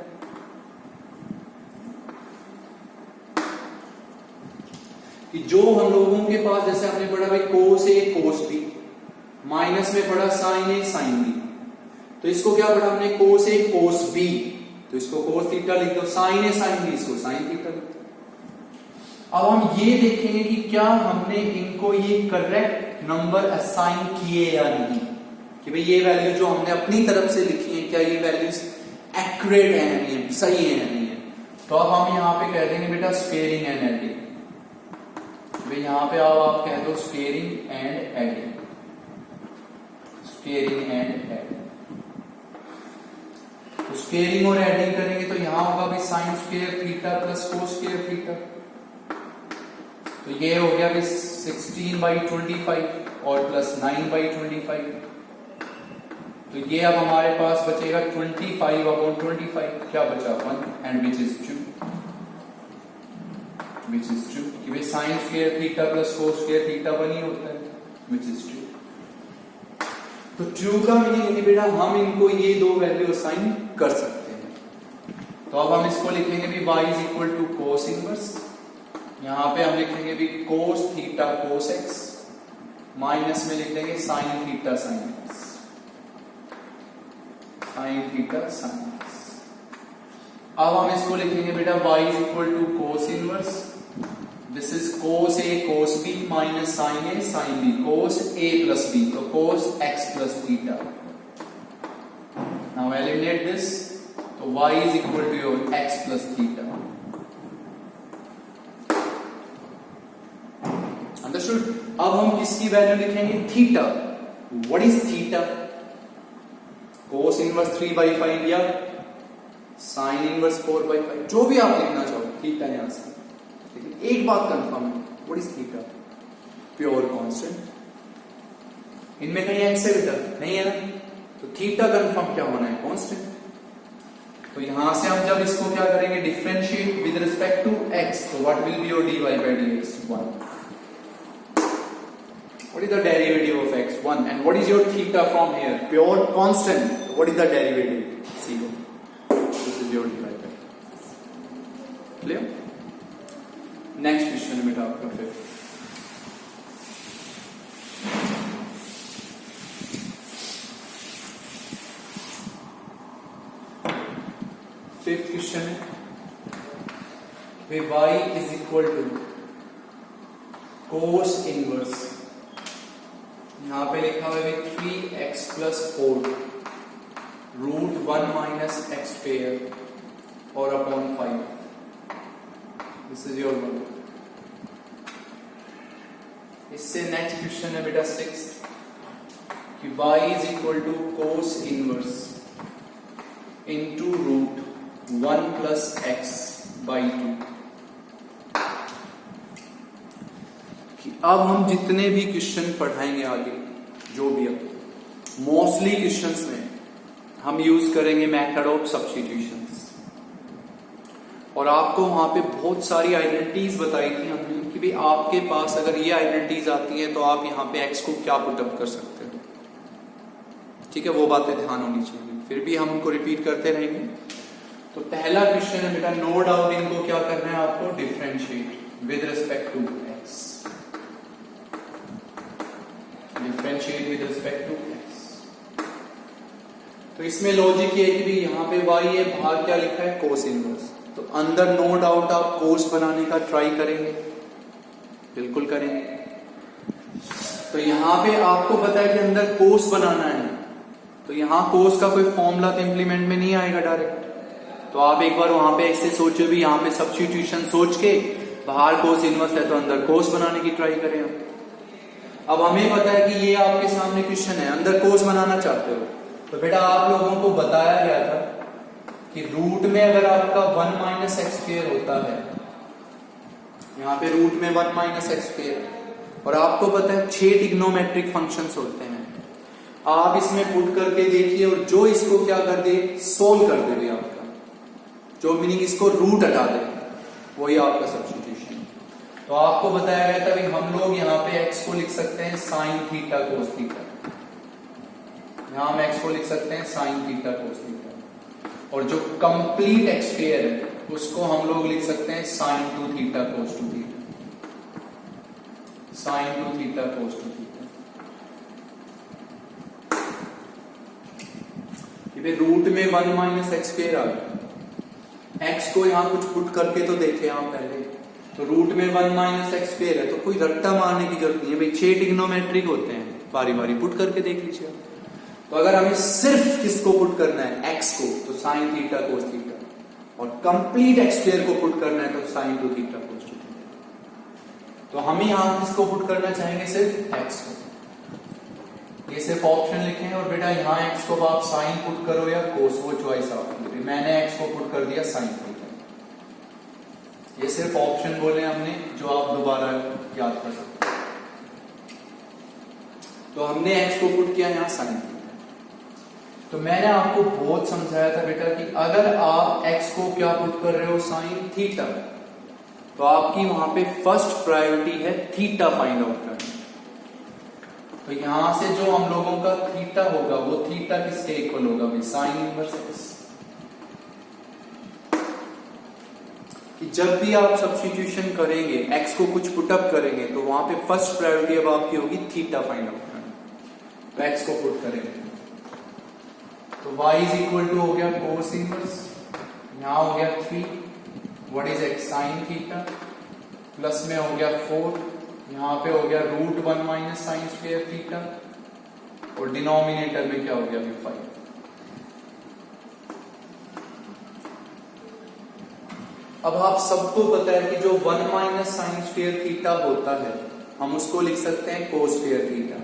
कि जो हम लोगों के पास, जैसे हमने पढ़ा भाई cos a cos b, minus में पढ़ा साइन a साइन b, तो इसको क्या पढ़ा हमने कोस a कोस b तो इसको cos थीटा लिख दो, साइन है साइन भी, इसको साइन थीटा लिख दो। अब हम ये देखेंगे कि क्या हमने इनको ये करेक्ट नंबर असाइन किए या नहीं, कि भाई ये वैल्यू जो हमने अपनी तरफ से लिखी है क्या ये वैल्यूज एक्यूरेट है या नहीं, सही है या नहीं है। तो अब हम यहाँ पे कह देंगे बेटा स्क्वेयरिंग एंड एडिंग, भाई यहाँ पे आओ आप कह दो squaring and adding, squaring and adding. तो स्क्वेयरिंग और एडिंग करेंगे तो यहां होगा भी sign square theta plus cos square theta, तो ये हो गया भी 16/25 और प्लस 9/25, तो ये अब हमारे पास बचेगा 25/25, क्या बचा 1 and which is true, which is true कि भाई sign square theta plus cos square theta 1 ही होता है, विच इज ट्रू। तो ट्रू का मीनिंग है बेटा हम इनको ये दो वैल्यू असाइन कर सकते हैं। तो अब हम इसको लिखेंगे भी y is equal to cos inverse, यहां पे हम लिखेंगे भी cos theta cos x, minus में लिख देंगे sine theta sine x, sine theta sine x। अब हम इसको लिखेंगे बेटा y is equal to cos inverse, this is cos a cos b minus sin a sin b, cos a plus b, तो cos x plus theta। Now eliminate this, तो y is equal to your x plus theta। Understood? अब हम किसकी वैल्यू लिखेंगे, theta. What is theta? cos inverse 3/5 या sin inverse 4/5, जो भी आप लिखना चाहो थीटा यहां से। लेकिन एक बात कंफर्म है, what is theta, pure constant. इनमें कहीं एक्स है बेटा, नहीं है ना, तो थीटा कंफर्म क्या होना है, कांस्टेंट। तो यहां से हम जब इसको क्या करेंगे differentiate with respect to x, तो what will be your dy/dx 1। What is the derivative of x 1 and what is your theta from here, pure constant, what is the derivative 0, this is your dy/dx। Clear. Next question बेटा आपका फिर फिफ्थ क्वेश्चन है y is equal to cos inverse, यहां पे लिखा हुआ है 3x + 4 √1 - x स्क्वायर और upon 5, this is your one. इससे नेक्स्ट क्वेश्चन है बेटा 6 कि y is equal to cos inverse into √1 + x/2। अब हम जितने भी क्वेश्चन पढ़ाएंगे आगे, जो भी अब मोस्टली क्वेश्चंस में हम यूज करेंगे मेथड ऑफ सब्स्टिट्यूशंस, और आपको वहां पे बहुत सारी आइडेंटिटीज बताई थी हमने कि भाई आपके पास अगर ये आइडेंटिटीज आती हैं तो आप यहाँ पे x को क्या पुटअप कर सकते हो, ठीक है, वो बातें ध्यान होनी चाहिए, फिर भी हम उनको रिपीट करते रहेंगे। तो पहला क्वेश्चन है बेटा, नो डाउट इनको क्या करना है आपको, differentiate with respect to x, differentiate with respect to x। तो इसमें लॉजिक ये है कि भाई यहाँ पे y है, बाहर क्या लिखा है कोस इनवर्स, तो अंदर नो डाउट आप कोस बनाने का ट्राई करेंगे, बिल्कुल करेंगे। तो यहां पे आपको पता है कि अंदर कोस बनाना है, तो यहां कोस का कोई फॉर्मूला तो इंप्लीमेंट में नहीं आएगा डायरेक्ट, तो आप एक बार वहां पे ऐसे सोचो भी, यहां पे सब्स्टिट्यूशन सोच के बाहर कोस इनवर्स है तो अंदर कोस बनाने की ट्राई करें। अब हमें पता है कि ये आपके सामने क्वेश्चन है, अंदर कोस बनाना चाहते हो, तो बेटा आप लोगों को बताया गया था कि रूट में अगर आपका 1 - x स्क्वायर होता है, यहाँ पे रूट में 1 - x स्क्वायर, और आपको पता है 6 ट्रिग्नोमेट्रिक फंक्शंस होते हैं, आप इसमें पुट करके देखिए और जो इसको क्या कर दे, सोल्व कर दे आपका, जो मीनिंग इसको रूट हटा दे, वही आपका सब्स्टिट्यूशन। तो आपको बताया गया था कि हम लोग यहाँ पे x को लिख सकते हैं साइन थीटा कोस थीटा, यहाँ हम x को लिख सकते हैं साइन थीटा कोस थीटा, और जो कंप्लीट x स्क्वायर है उसको हम लोग लिख सकते हैं sine 2 theta cos 2 theta, sine 2 theta cos 2 theta. Root में 1 - x स्क्वायर आ गया, x को यहाँ कुछ पुट करके तो देखे आप पहले, तो रूट में 1 माइनस एक्स स्क्वायर है, तो कोई रट्टा मारने की जरूरत नहीं है भाई, 6 ट्रिग्नोमेट्रिक होते हैं, बारी बारी पुट करके देख लीजिए। तो अगर हमें सिर्फ किसको पुट करना है, x को, तो साइन थीटा कोस थीटा, और कंप्लीट एक्स स्क्वायर को पुट करना है तो साइन 2 थीटा कोस 2 थीटा। तो हम यहाँ किसको पुट करना चाहेंगे, सिर्फ x को। ये सिर्फ ऑप्शन लिखे हैं, और बेटा यहाँ x को आप साइन पुट करो या कोस, वो चॉइस आपकी। मैंने x को पुट कर दिया साइन थीटा। ये सिर्फ ऑप्शन बोले हमने, जो आप दोबारा याद कर सकते हैं। तो हमने x को पुट किया यहाँ साइन थीटा। तो मैंने आपको बहुत समझाया था बेटा कि अगर आप x को क्या पुट कर रहे हो, साइन थीटा, तो आपकी वहां पे फर्स्ट प्रायोरिटी है थीटा फाइंड आउट करना। तो यहां से जो हम लोगों का थीटा होगा वो थीटा किसके इक्वल होगा भाई, साइन इनवर्स एक्स। कि जब भी आप सब्स्टिट्यूशन करेंगे, x को कुछ पुटअप करेंगे, तो वहां पे फर्स्ट प्रायोरिटी अब आपकी होगी थीटा फाइंड आउट करना। तो x को पुट करेंगे तो y इज इक्वल टू हो गया कोस इनवर्स, यहां हो गया 3, what is x, sine theta, plus में हो गया 4, यहां पे हो गया root 1 minus sine square theta, और डिनोमिनेटर में क्या हो गया अभी 5। अब आप सबको पता है कि जो 1 माइनस साइन स्क्वायर थीटा होता है, हम उसको लिख सकते हैं कोस स्क्वायर थीटा,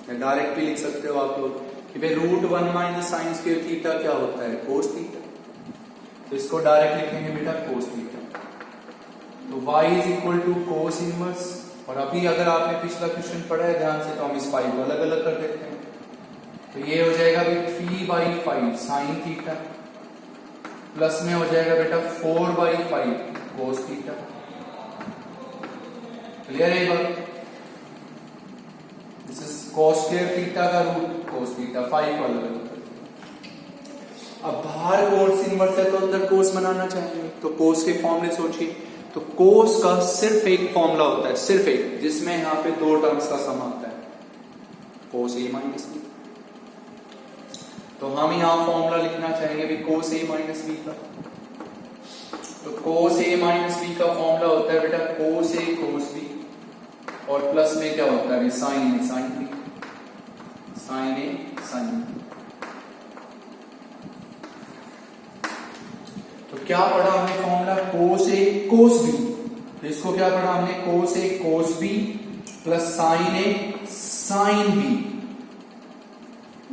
या डायरेक्ट भी लिख सकते हो आप लोग कि भाई root 1 minus sine square theta क्या होता है, कोस थीटा। तो इसको डायरेक्ट लिखेंगे बेटा कोस थीटा। तो y is equal to cos inverse, और अभी अगर आपने पिछला क्वेश्चन पढ़ा है ध्यान से, तो हम इस 5 को अलग अलग कर देते हैं। तो ये हो जाएगा भाई 3/5 साइन थीटा, प्लस में हो जाएगा बेटा 4/5 कोस थीटा। क्लियर है बात? This is cos square theta का रूट कोस थीटा, 5 को अलग अलग। अब बाहर कोस इनवर्स है तो अंदर कोस बनाना चाहिए, तो कोस के फॉर्मूले सोचिए। तो कोस का सिर्फ एक फॉर्मूला होता है, सिर्फ एक, जिसमें यहां पे 2 टर्म्स का सम आता है, कोस a माइनस b। तो हम यहां फॉर्मूला लिखना चाहेंगे भी कोस a माइनस b का। तो कोस a माइनस b का फॉर्मूला होता है बेटा कोस a कोस b, और प्लस में क्या होता है sine a sine b, sine a sine b। तो क्या पढ़ा हमने formula, cos a cos b। तो इसको क्या पढ़ा हमने, cos a cos b plus sine a sine b।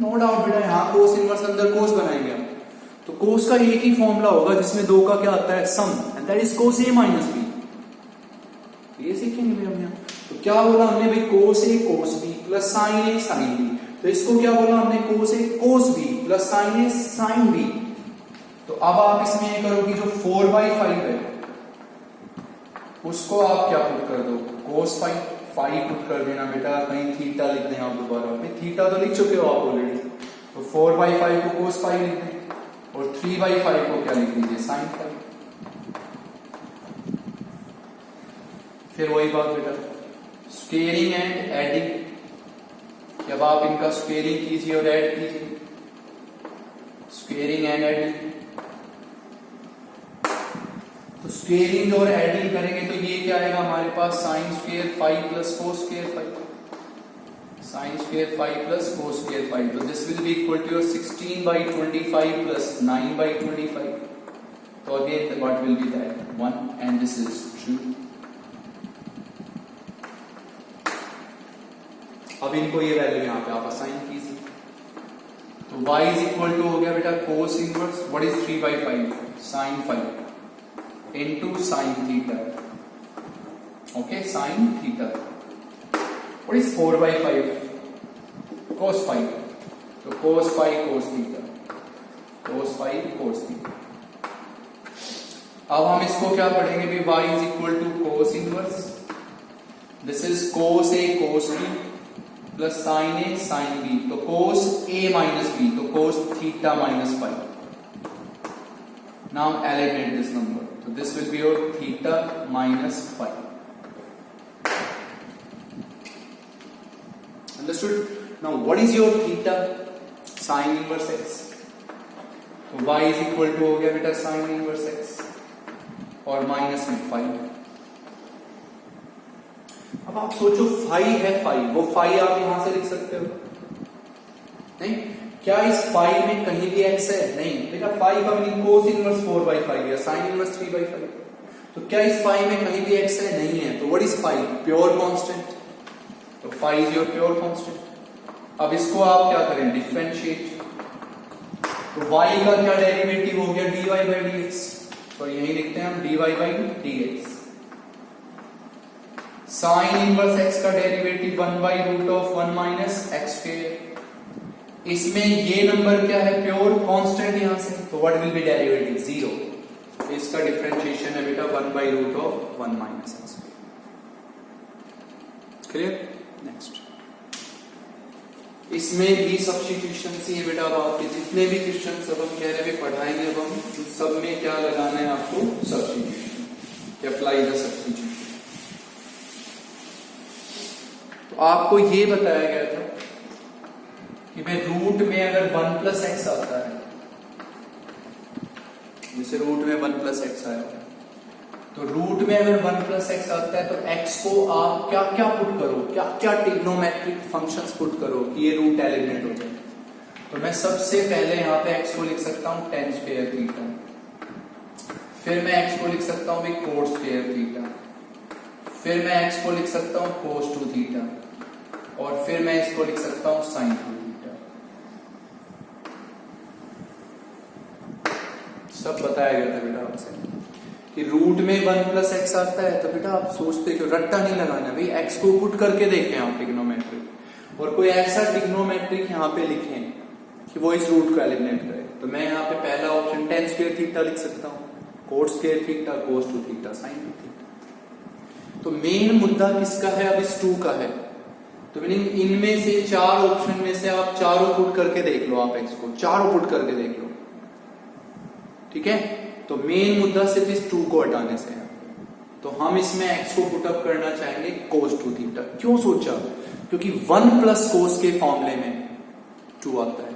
No doubt बेटा यहां कोस इनवर्स, अंदर कोस बनाएंगे हम। तो कोस का एक ही फॉर्मूला होगा जिसमें 2 का क्या आता है, sum, and that is cos a minus b। ये सीखेंगे भाई हम यहां। तो क्या बोला हमने भाई, cos a cos b plus sine a sine b। तो इसको क्या बोला हमने, cos a cos b plus sine a sine b। तो अब आप इसमें ये करो कि जो 4/5 है उसको आप क्या पुट कर दो, कोस 5 पुट कर देना बेटा, कहीं थीटा लिख दें आप दोबारा, थीटा तो लिख चुके हो आप ऑलरेडी। तो 4/5 को कोस 5 लिख दें, और 3/5 को क्या लिख दीजिए, साइन 5। फिर वही बात बेटा, स्क्वेयरिंग एंड एडिंग। जब आप इनका स्क्वेयरिंग कीजिए और ऐड कीजिए, स्क्वेयरिंग एंड एडिंग। तो स्क्वेयरिंग और एडिंग करेंगे तो ये क्या आएगा हमारे पास, साइन स्क्वायर 5 प्लस कोस स्क्वायर 5, साइन स्क्वायर 5 प्लस कोस स्क्वायर 5। तो this will be equal to your 16/25 plus 9/25। तो again what will be that, 1, and this is true. अब इनको ये वैल्यू यहां पे आप असाइन कीजिए। तो y इज इक्वल टू हो गया बेटा cos inverse, what is 3/5, sine 5 into sin theta, okay, sin theta, what is 4/5, cos 5, तो cos 5 cos theta, cos 5 cos theta। अब हम इसको क्या पढ़ेंगे भी, y is equal to cos inverse, this is cos a cos b plus sin a sin b। तो cos a minus b, तो cos theta minus 5। now eliminate this number, so this will be your theta minus 5। understood? now what is your theta, sin inverse x? तो y इज इक्वल टू हो गया बेटा साइन इनवर्स x और माइनस में 5। अब आप सोचो फाई है, फाई वो फाई आप यहां से लिख सकते हो नहीं? क्या इस फाई में कहीं भी x है? नहीं बेटा, फाई का मीनिंग कोस इनवर्स 4/5 या साइन इनवर्स 3/5। तो क्या इस फाई में कहीं भी x है? नहीं है। तो what is phi? Pure constant. तो phi is your pure constant. अब इसको आप क्या करें? डिफरेंशिएट। तो y का क्या डेरिवेटिव हो गया? dy/dx। तो यही लिखते हैं हम dy/dx। साइन इनवर्स x का डेरिवेटिव 1/√1 माइनस x स्क्वायर। इसमें ये नंबर क्या है? प्योर कांस्टेंट यहां से, तो व्हाट विल बी डेरिवेटिव? 0। तो इसका डिफरेंशिएशन है बेटा 1/√1 minus x square. Clear? Next, इसमें भी सब्स्टिट्यूशन ही है बेटा। अब आपके जितने भी क्वेश्चन सब हम कह रहे हैं पढ़ाएंगे, अब हम सब में क्या लगाना है आपको? सब्स्टिट्यूशन। Apply the substitution. तो आपको ये बताया गया था कि भाई रूट में अगर 1 प्लस एक्स आता है, जैसे रूट में 1 प्लस एक्स आया, तो रूट में अगर 1 प्लस एक्स आता है तो एक्स को आप क्या क्या पुट करो, क्या क्या ट्रिग्नोमेट्रिक फंक्शंस पुट करो कि ये रूट एलिमिनेट हो जाए। तो मैं सबसे पहले यहाँ पे एक्स को लिख सकता हूँ tan स्क्वायर थीटा, फिर मैं एक्स को लिख सकता हूँ cos स्क्वायर थीटा, फिर मैं एक्स को लिख सकता हूँ cos 2 थीटा, और फिर मैं इसको लिख सकता हूँ sin 2 थीटा। सब बताया गया था बेटा आपसे कि रूट में 1 प्लस एक्स आता है, तो बेटा आप सोचते क्यों? रट्टा नहीं लगाना भाई, एक्स को पुट करके देखें आप ट्रिग्नोमेट्रिक, और कोई ऐसा ट्रिग्नोमेट्रिक यहाँ पे लिखें कि वो इस रूट को एलिमिनेट करे। तो मैं यहाँ पे पहला ऑप्शन tan स्क्वायर थीटा लिख सकता हूँ, cos square theta, cos 2 theta, sin 2 theta. तो मेन मुद्दा किसका है? अब इस 2 का है। तो मीनिंग इनमें से 4 ऑप्शन में से आप चारों पुट करके देख लो, आप एक्स को चारों पुट करके देख लो, ठीक है? तो मेन मुद्दा सिर्फ इस 2 को हटाने से है। तो हम इसमें x को पुटअप करना चाहेंगे cos 2 थीटा। क्यों सोचा? क्योंकि 1 प्लस cos के फॉर्मूले में 2 आता है।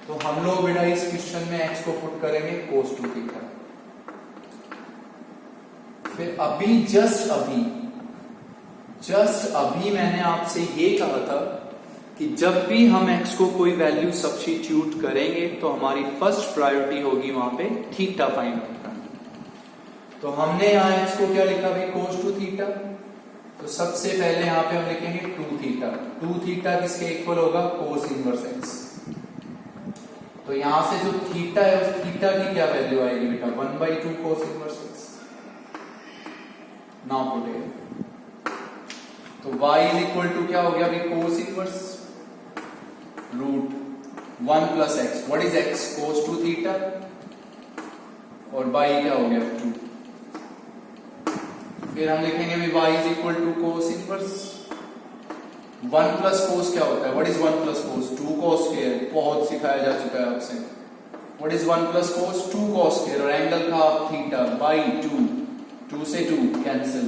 तो हम लोग बेटा इस क्वेश्चन में x को पुट करेंगे cos 2 थीटा। फिर अभी जस्ट अभी मैंने आपसे ये कहा था कि जब भी हम x को कोई वैल्यू सब्स्टिट्यूट करेंगे तो हमारी फर्स्ट प्रायोरिटी होगी वहां पे थीटा फाइंड आउट करना। तो हमने यहाँ x को क्या लिखा भाई? cos 2 theta. तो सबसे पहले यहाँ पे हम लिखेंगे 2 थीटा। 2 थीटा किसके इक्वल होगा? cos inverse x। तो यहां से जो थीटा है उस थीटा की क्या वैल्यू आएगी बेटा? 1/2 cos inverse x। Now put it. तो y इज इक्वल टू क्या हो गया अभी? cos inverse root 1 plus x. What is x? cos 2 theta, और y क्या हो गया? 2। फिर हम लिखेंगे भी y is equal to cos inverse 1 plus cos क्या होता है? What is 1 plus cos? 2 cos square. बहुत सिखाया जा चुका है आपसे। What is 1 plus cos? 2 cos square, और एंगल का थीटा बाई 2, 2 से 2 कैंसिल।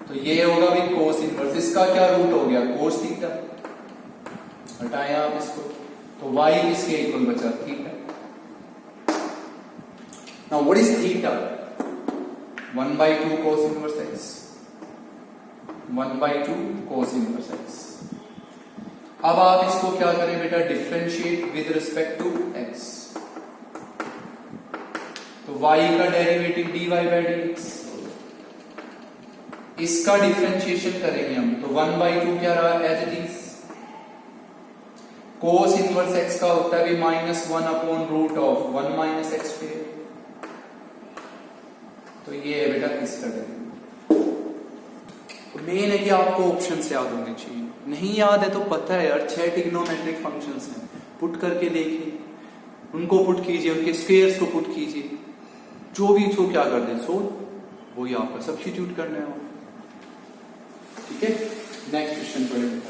तो ये होगा भी cos इनवर्स। इसका क्या रूट हो गया? cos theta. हटाएं आप इसको, तो y इसके इक्वल बचा theta. Now what is theta? 1/2 cos inverse x। 1/2 cos inverse x। अब आप इसको क्या करें बेटा? Differentiate with respect to x। तो y का डेरिवेटिव dy/dx, इसका डिफरेंशिएशन करेंगे हम। तो 1/2 क्या रहा? As it is. cos inverse x का होता है भी -1/√1 माइनस x स्क्वायर। तो ये है बेटा किसका डेरिवेटिव। तो मेन है कि आपको ऑप्शंस याद होने चाहिए। नहीं याद है तो पता है यार, 6 ट्रिग्नोमेट्रिक फंक्शंस हैं, पुट करके देखिए, उनको पुट कीजिए, उनके स्क्वायर्स को पुट कीजिए, जो भी इसको क्या कर दे सो वही आपका सब्स्टिट्यूट करना है। ठीक है, नेक्स्ट क्वेश्चन पढ़ेंगे।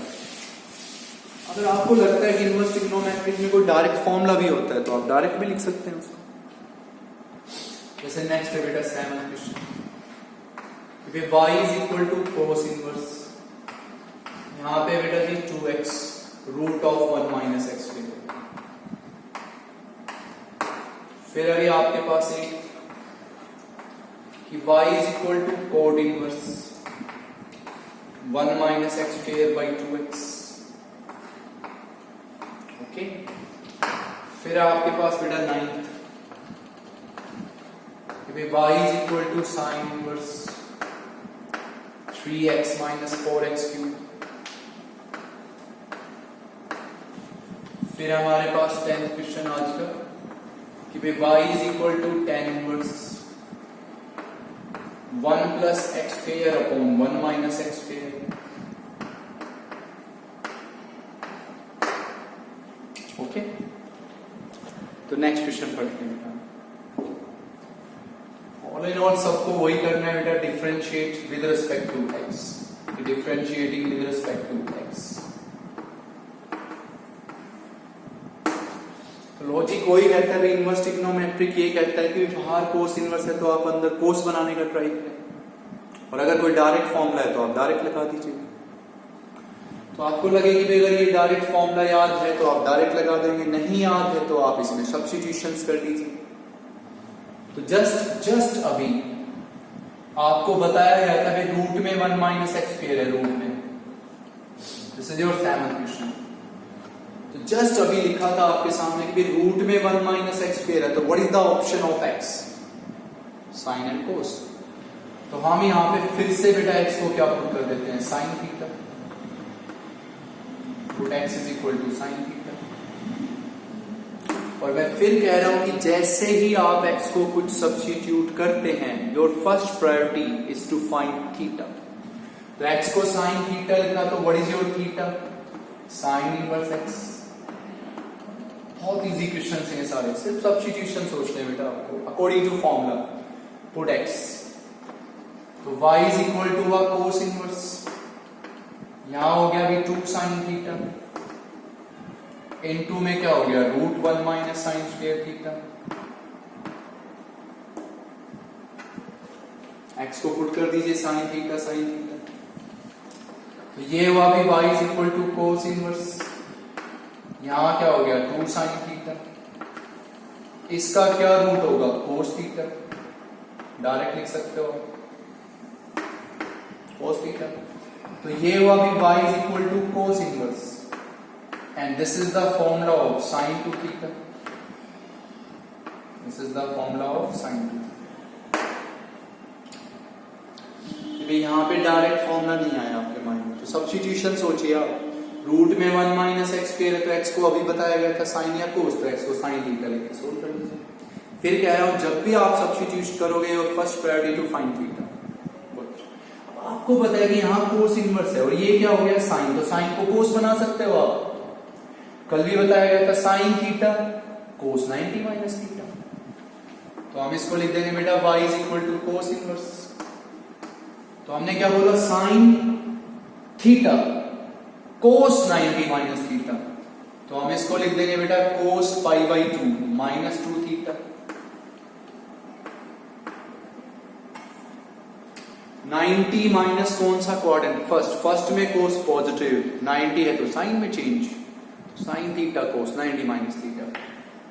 अगर आपको लगता है कि इनवर्स ट्रिग्नोमेट्रिक में कोई डायरेक्ट फॉर्मूला भी होता है तो आप डायरेक्ट भी लिख सकते हैं उसको। जैसे नेक्स्ट है बेटा 7th question, y is equal to cos inverse, यहां पे बेटा जी 2x root of 1 minus x square. फिर अभी आपके पास एक कि y is equal to cos inverse 1 minus x square by 2x। Okay, फिर आपके पास बेटा 9th y is equal to sine inverse 3x minus 4x cube. फिर हमारे पास 10th क्वेश्चन आज का कि भाई y is equal to tan inverse 1 plus x square upon 1 minus x square. Okay, तो नेक्स्ट क्वेश्चन पढ़ते हैं बेटा। ऑल इन ऑल सबको वही करना है बेटा, differentiate with respect to x, differentiating with respect to x। Logic वही कहता है इनवर्स ट्रिग्नोमेट्रिक, ये कहता है कि बाहर कोस इनवर्स है तो आप अंदर कोस बनाने का ट्राई करें, और अगर कोई डायरेक्ट फॉर्मूला है तो आप डायरेक्ट लगा दीजिए। तो आपको लगेगी कि अगर ये डायरेक्ट फॉर्मूला याद है तो आप डायरेक्ट लगा देंगे, नहीं याद है तो आप इसमें सब्स्टिट्यूशंस कर दीजिए। तो जस्ट अभी आपको बताया गया था कि रूट में 1 माइनस एक्स स्क्वायर है, रूट में, this is your 7th question. तो जस्ट अभी लिखा था आपके सामने कि रूट में 1 माइनस एक्स स्क्वायर है, तो what is the option of x? Sine and cos. तो हम यहां पे फिर से बेटा एक्स को क्या पुट कर देते हैं? Sine theta. Put x is equal to sine theta. और मैं फिर कह रहा हूं कि जैसे ही आप एक्स को कुछ सब्स्टिट्यूट करते हैं, your first priority is to find theta. तो एक्स को साइन थीटा लिखा, तो what is your theta? Sine inverse x. बहुत इजी क्वेश्चन है ये सारे, सिर्फ सब्स्टिट्यूशन सोचने बेटा आपको according to formula. Put x, तो y इज इक्वल टू वा कोस इनवर्स, यहां हो गया अभी 2 साइन थीटा, इनटू में क्या हो गया? Root 1 minus sine square theta. x को पुट कर दीजिए साइन थीटा साइन थीटा, तो ये हुआ भी y is equal to cos inverse, यहां क्या हो गया? 2 साइन थीटा, इसका क्या रूट होगा? कोस थीटा, डायरेक्ट लिख सकते हो कोस थीटा। तो ये हुआ भी y is equal to cos inverse, and this is the formula of sine 2 theta. This is the formula of sine 2 theta. यहां पे डायरेक्ट फॉर्मूला नहीं आया आपके माइंड में, तो सब्स्टिट्यूशन सोचिए आप। रूट में 1 माइनस एक्स स्क्वायर है, तो एक्स को अभी बताया गया था साइन या कोस, तो एक्स को साइन थीटा लेके सोल्व कर लीजिए। फिर कह रहा हूं जब भी आप सब्स्टिट्यूट करोगे your first priority to find theta. आपको पता है कि यहाँ कोस इनवर्स है और ये क्या हो गया? साइन, तो साइन को कोस बना सकते हो आप। कल भी बताया गया था sine theta cos 90 minus theta, तो हम इसको लिख देंगे बेटा y is equal to cos inverse. तो हमने क्या बोला? Sine theta cos 90 minus theta, तो हम इसको लिख देंगे बेटा cos pi by 2 minus 2 theta. 90 minus कौन सा क्वाड्रेंट? फर्स्ट में कोस पॉजिटिव, 90 है तो साइन में change, sine theta cos 90 minus theta.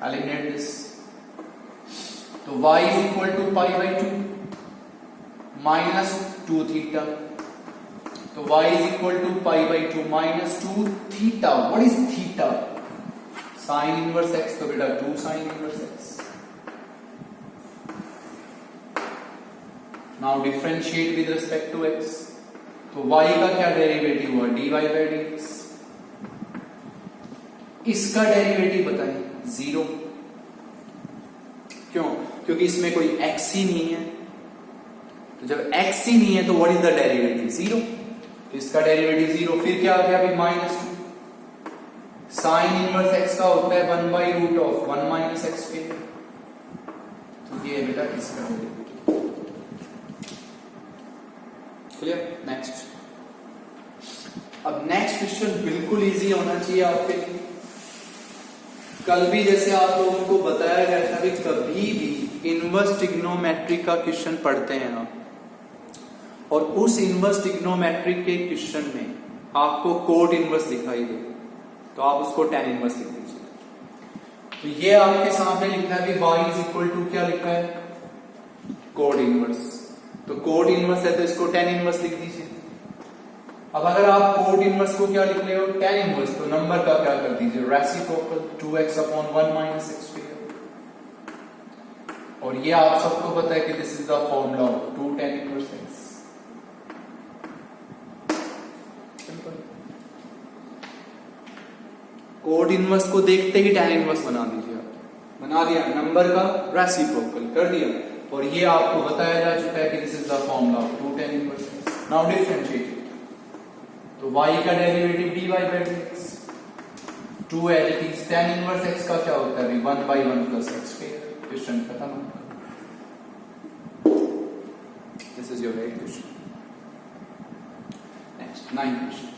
Eliminate this, तो y is equal to pi by 2 minus 2 theta, तो y is equal to pi by 2 minus 2 theta. What is theta? Sine inverse x, तो बेटा 2 sine inverse x। Now differentiate with respect to x, तो y का क्या डेरिवेटिव हुआ? dy by dx। इसका डेरिवेटिव बताइए? 0। क्यों? क्योंकि इसमें कोई x ही नहीं है, तो जब x ही नहीं है तो व्हाट इज द डेरिवेटिव? 0। तो इसका डेरिवेटिव 0। फिर क्या आ गया अभी? माइनस 2। साइन इनवर्स x का होता है 1 by root of 1 minus x square, तो ये बेटा इसका डेरिवेटिव। क्लियर? नेक्स्ट। अब नेक्स्ट क्वेश्चन बिल्कुल इजी होना चाहिए आपके लिए। कल भी जैसे आप लोगों को बताया गया था कि कभी भी इनवर्स ट्रिग्नोमेट्रिक का क्वेश्चन पढ़ते हैं आप और उस इनवर्स ट्रिग्नोमेट्रिक के क्वेश्चन में आपको कोट इनवर्स दिखाई दे तो आप उसको tan इनवर्स लिख दीजिए। तो ये आपके सामने लिखा है कि y इज इक्वल टू क्या लिखा है, कोड इनवर्स। तो कोड इनवर्स है तो इसको tan इनवर्स लिख दीजिए। अब अगर आप कोड इनवर्स को क्या लिख रहे हो, tan इनवर्स, तो नंबर का क्या कर दीजिए, reciprocal 2x upon 1 minus x square. और ये आप सबको पता है कि this is the formula of 2 tan inverse x। Simple. Code inverse को देखते ही tan इनवर्स बना दीजिए। बना दिया, नंबर का रेसिप्रोकल कर दिया, और ये आपको बताया जा चुका है कि this is the formula of 2 tan inverse x। Now differentiate, तो y का derivative dy by dx 2 as it is, tan inverse x का क्या होता है, 1 by 1 plus x square. Question खत्म। This is your right question. Next 9 question.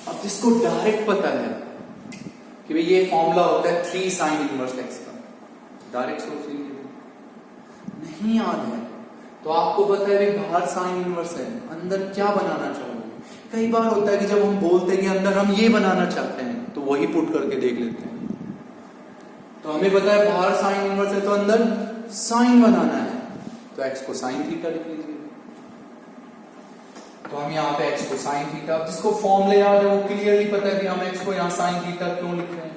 अब जिसको डायरेक्ट पता है कि भाई ये फॉर्मूला होता है 3 sin इनवर्स x का, डायरेक्ट सोच लीजिए। नहीं याद है तो आपको पता है भाई बाहर साइन इनवर्स है, अंदर क्या बनाना चाहोगे। कई बार होता है कि जब हम बोलते हैं कि अंदर हम ये बनाना चाहते हैं तो वही पुट करके देख लेते हैं। तो हमें पता है बाहर साइन इनवर्स है तो अंदर साइन बनाना है, तो x को साइन थीटा लिख लीजिए। तो हम यहाँ पे x को साइन थीटा, जिसको फॉर्मूले याद है वो क्लियरली पता है कि हम x को यहाँ साइन थीटा क्यों लिख रहे हैं।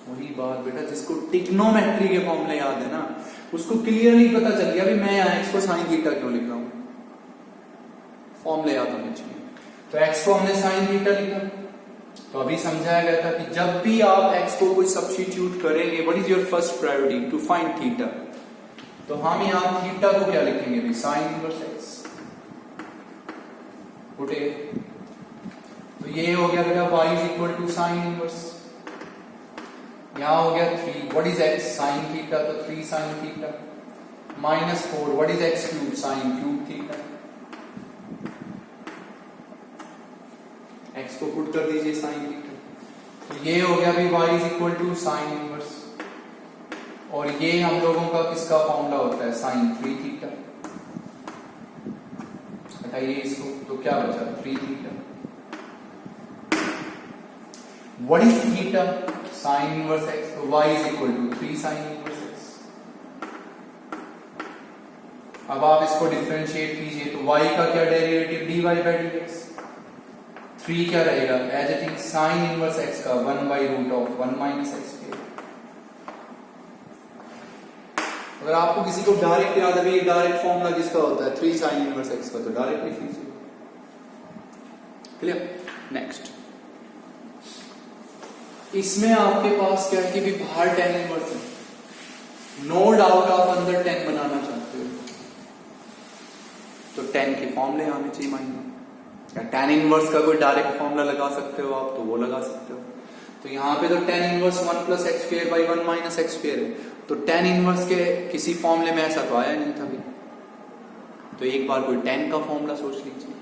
वही बात बेटा, जिसको टिग्नोमेट्री के फॉर्मूले याद है ना उसको क्लियरली पता चल गया भी मैं यहाँ x को साइन थीटा क्यों लिख रहा हूं। फॉर्मूले याद होने चाहिए। तो x को हमने साइन थीटा लिखा, तो अभी समझाया गया था कि जब भी आप x को कोई सब्स्टिट्यूट करेंगे, what is your first priority, to find theta. तो हम यहाँ थीटा को क्या लिखेंगे भाई, साइन इनवर्स x। उठे, तो ये हो गया बेटा y is equal to sine inverse. यहां हो गया 3, what is x, sine theta, तो 3 sine theta minus 4, what is x cube, sine cube theta. x को पुट कर दीजिए साइन थीटा, तो ये हो गया भी y is equal to sine inverse. और ये हम लोगों का किसका फॉर्मूला होता है, साइन 3 थीटा। बताइए इसको, तो क्या बचा, 3 theta. What is theta, sine inverse x, तो y is equal to 3 sine inverse x। अब आप इसको डिफरेंशिएट कीजिए, तो y का क्या डेरिवेटिव, dy बाई dx। 3 क्या रहेगा, as it is sine inverse x का 1 by root of 1 minus x square. अगर आपको किसी को डायरेक्ट याद है, डायरेक्ट फॉर्मूला जिसका होता है 3 साइन इनवर्स x का, तो डायरेक्ट लिख लीजिए। क्लियर। नेक्स्ट, इसमें आपके पास क्या है कि भी बाहर tan इनवर्स है, नो डाउट आप अंदर tan बनाना चाहते हो, तो tan के फॉर्मूले आने चाहिए माइंड में। या tan इनवर्स का कोई डायरेक्ट फॉर्मूला लगा सकते हो आप, तो वो लगा सकते हो। तो यहाँ पे तो tan inverse 1 plus x square by 1 minus x square है, तो tan इनवर्स के किसी फॉर्मूले में ऐसा तो आया नहीं था भी। तो एक बार कोई tan का फॉर्मूला सोच लीजिए।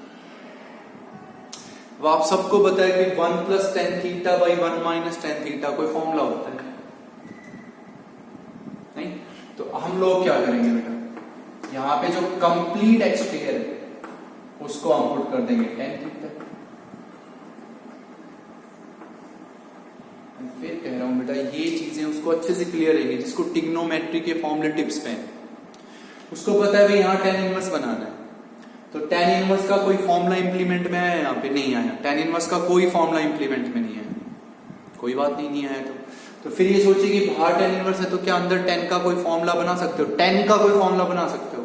अब आप सबको पता है कि 1 plus tan theta by 1 minus tan theta कोई फॉर्मूला होता है नहीं। तो हम लोग क्या करेंगे बेटा, यहाँ पे जो कंप्लीट एक्स स्क्वायर है उसको हम पुट कर देंगे टेन थीटा। फिर कह रहा हूं बेटा ये चीजें उसको अच्छे से क्लियर रहेगी जिसको टिग्नोमेट्री के फॉर्मूले टिप्स पे है, उसको पता है भाई यहाँ टेन इनवर्स बनाना है। तो tan इनवर्स का कोई फॉर्मूला इंप्लीमेंट में आया, यहाँ पे नहीं आया। tan इनवर्स का कोई फॉर्मूला इंप्लीमेंट में नहीं आया, कोई बात नहीं आया। तो फिर ये सोचिए कि बाहर tan इनवर्स है तो क्या अंदर tan का कोई फॉर्मूला बना सकते हो, tan का कोई फॉर्मूला बना सकते हो,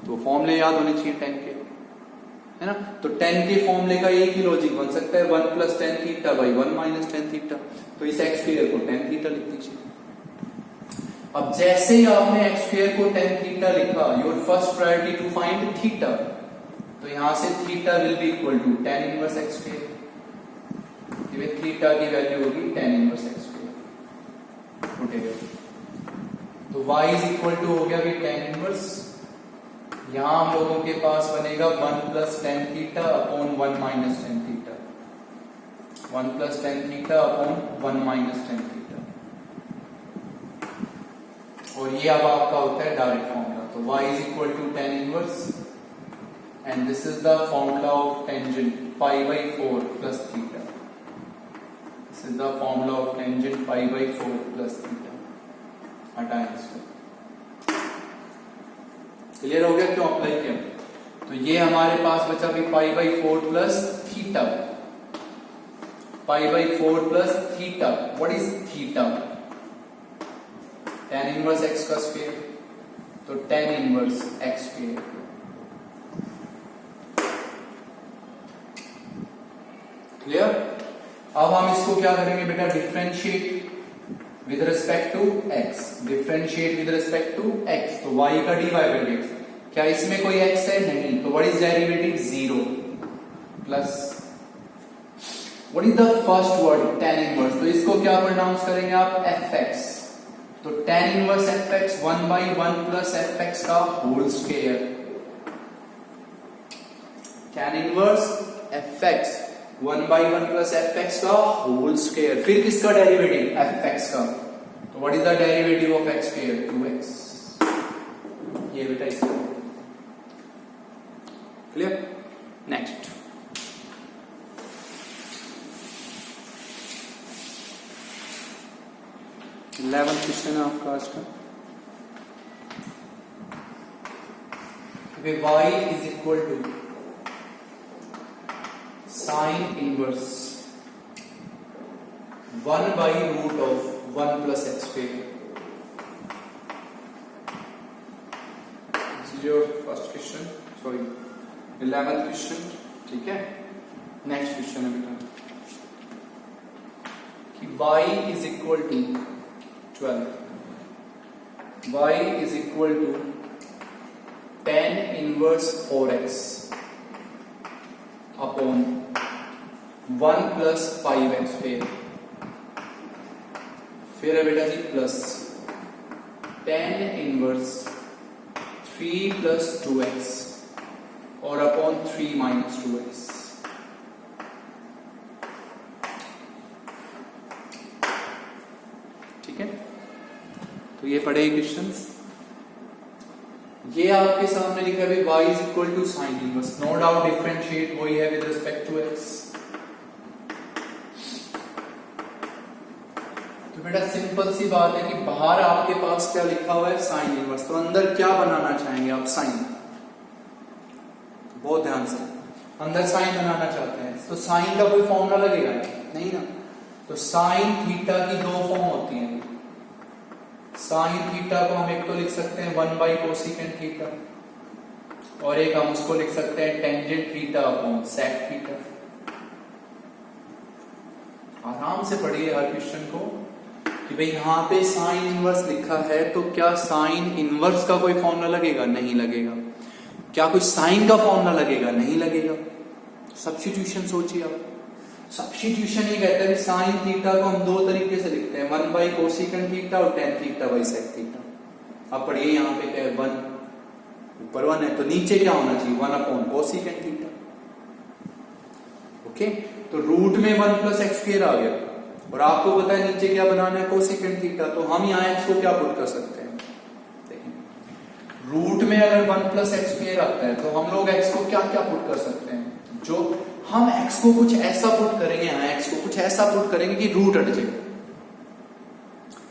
तो फॉर्मूले याद होने चाहिए tan के, है ना। तो tan के फॉर्मूले का एक ही लॉजिक बन सकता है 1 plus tan theta by 1 minus tan theta. तो इस एक्स स्क्वायर को tan थीटा लिख दीजिए। अब जैसे ही आपने एक्स स्क्वायर को tan थीटा लिखा, your first priority to find theta, तो यहां से theta will be equal to tan inverse x square. Theta की वैल्यू होगी tan इनवर्स एक्स स्क्वायर, उठेगा। तो y इज इक्वल टू हो गया भी tan इनवर्स, यहां हम लोगों के पास बनेगा 1 plus tan theta upon 1 minus tan theta, 1 plus tan theta upon 1 minus tan theta. और ये अब आपका होता है डायरेक्ट फॉर्मूला। तो y is equal to tan inverse and this is the formula of tangent pi by 4 plus theta। This is the formula of tangent pi by 4 plus theta. हटाएं इसको। क्लियर हो गया क्यों अप्लाई किया? तो ये हमारे पास बचा भी pi by 4 plus theta. Pi by 4 plus theta. What is theta? tan inverse x का स्क्वायर, तो tan inverse x square. Clear? अब हम इसको क्या करेंगे बेटा? Differentiate with respect to x। Differentiate with respect to x, तो y का dy बाई dx। क्या इसमें कोई x है? नहीं। तो what is derivative? 0 plus what is the first word? tan inverse. तो इसको क्या प्रोनाउंस करेंगे आप? fx। तो tan inverse fx 1/1 plus fx का whole square. tan inverse fx 1/1 plus fx का होल स्क्वायर। फिर किसका डेरिवेटिव? fx का। तो what is the derivative of x square? 2x। ये बेटा इसका। क्लियर? नेक्स्ट। इलेवेंथ क्वेश्चन है आपका आज का। y is equal to sine inverse 1/रूट of 1 plus x square. This is your first question, sorry 11th question. ठीक है, नेक्स्ट क्वेश्चन है बेटा कि y is equal to 12। y is equal to tan inverse 4x upon 1 plus 5x square. फिर है बेटा जी plus tan inverse 3 plus 2x और अपॉन 3 माइनस 2x। ठीक है, तो ये पढ़े क्वेश्चंस। ये आपके सामने लिखा है y is equal to sine inverse. No doubt differentiate वही है विद रिस्पेक्ट टू x। तो बेटा सिंपल सी बात है कि बाहर आपके पास क्या लिखा हुआ है? Sine inverse. तो अंदर क्या बनाना चाहेंगे आप? साइन। बहुत ध्यान से, अंदर साइन बनाना चाहते हैं तो साइन का कोई फॉर्मूला लगेगा? नहीं ना। तो साइन थीटा की दो फॉर्म होती हैं। साइन थीटा को हम एक तो लिख सकते हैं 1/कोसिकेंट थीटा, और एक हम उसको लिख सकते हैं tangent theta upon sec theta. आराम से पढ़िए हर क्वेश्चन को कि भाई यहां पे साइन इनवर्स लिखा है तो क्या साइन इनवर्स का कोई फॉर्मूला लगेगा? नहीं लगेगा। क्या कोई साइन का फॉर्मूला लगेगा? नहीं लगेगा। सब्स्टिट्यूशन सोचिए आप। सब्स्टिट्यूशन ये कहता है कि साइन थीटा को हम दो तरीके से लिखते हैं, 1/कोसिकेंट थीटा और tan theta by sec theta. अब पढ़िए यहाँ पे क्या है? 1 ऊपर 1 है तो नीचे क्या होना चाहिए? 1 अपॉन कोसिकेंट थीटा। ओके, तो रूट में 1 प्लस एक्स स्क्वायर आ गया और आपको पता है नीचे क्या बनाना है? Cosecant theta. तो हम यहाँ एक्स को क्या पुट कर सकते हैं? रूट में अगर 1 प्लस एक्स स्क्वायर आता है तो हम लोग एक्स को क्या क्या पुट कर सकते हैं? जो हम एक्स को कुछ ऐसा पुट करेंगे, यहाँ एक्स को कुछ ऐसा पुट करेंगे कि रूट हट जाए।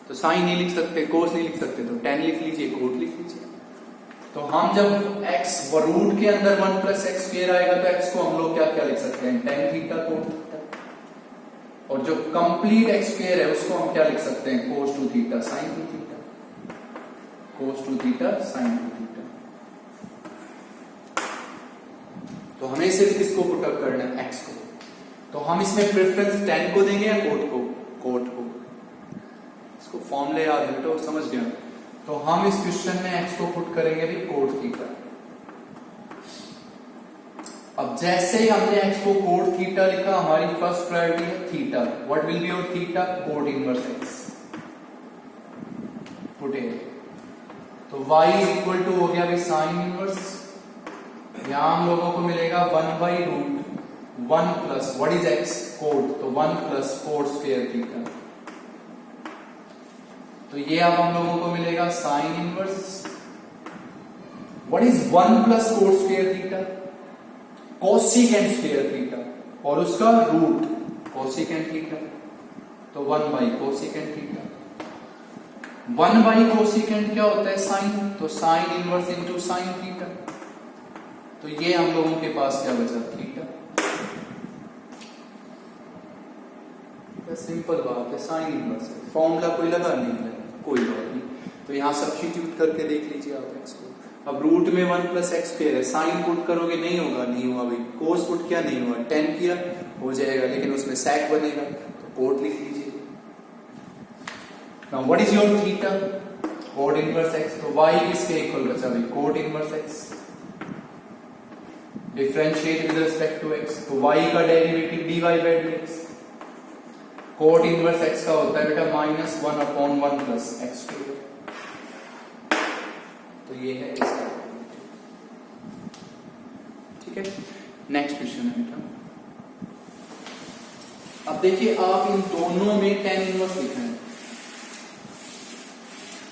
तो साइन नहीं लिख सकते, कोस नहीं लिख सकते, तो tan लिख लीजिए, कोट लिख लीजिए। तो हम जब x रूट के अंदर 1 प्लस एक्स स्क्वायर आएगा तो x को हम लोग क्या क्या लिख सकते हैं? tan theta cot theta. और जो कंप्लीट एक्स स्क्वायर है उसको हम क्या लिख सकते हैं? कोस 2 theta sine 2 theta. Cos 2 theta sine 2 theta. तो हमें सिर्फ किसको पुट अप करना है? x को। तो हम इसमें प्रेफरेंस tan को देंगे या कोट को? कोट को। इसको फॉर्मूले याद है बेटा, समझ गया। तो हम इस क्वेश्चन में x को पुट करेंगे भी कोट थीटा। अब जैसे ही हमने x को कोट थीटा लिखा, हमारी फर्स्ट प्रायोरिटी है theta. What will be your theta? Cot inverse x। Put it. तो y इज इक्वल टू हो गया भी साइन इनवर्स। यहां हम लोगों को मिलेगा 1/√1 plus what is x? Cot. तो 1 प्लस कोट स्क्वायर थीटा। तो ये अब हम लोगों को मिलेगा sine inverse. What is 1 plus coat square theta? Cosecant square theta, और उसका रूट कोसिकेंट थीटा। तो 1/कोसेकेंट थीटा। 1/कोसेकेंट क्या होता है? साइन। तो sine inverse into sine theta. तो ये हम लोगों के पास क्या बचा? थीटा। सिंपल बात है, साइन इनवर्स है। फॉर्मूला कोई लगा नहीं है, कोई बात नहीं। तो यहां सब्स्टिट्यूट करके देख लीजिए आप एक्स को। अब रूट में 1 + x स्क्वायर है, साइन पुट करोगे नहीं होगा, नहीं हुआ भाई। कोस पुट किया नहीं हुआ, 10 किया हो जाएगा, लेकिन उसमें sec बनेगा, तो कोट लिख लीजिए। Now what is your theta? Cot inverse x। तो y किसके इक्वल बचा भाई? Cot inverse x। Differentiate with respect to x, तो y का derivative dy/dx। Cot inverse x का होता है बेटा -1/1 + x²। तो ये है इसका। ठीक है, नेक्स्ट क्वेश्चन है बेटा। अब देखिए, आप इन दोनों में tan इनवर्स लिखना है।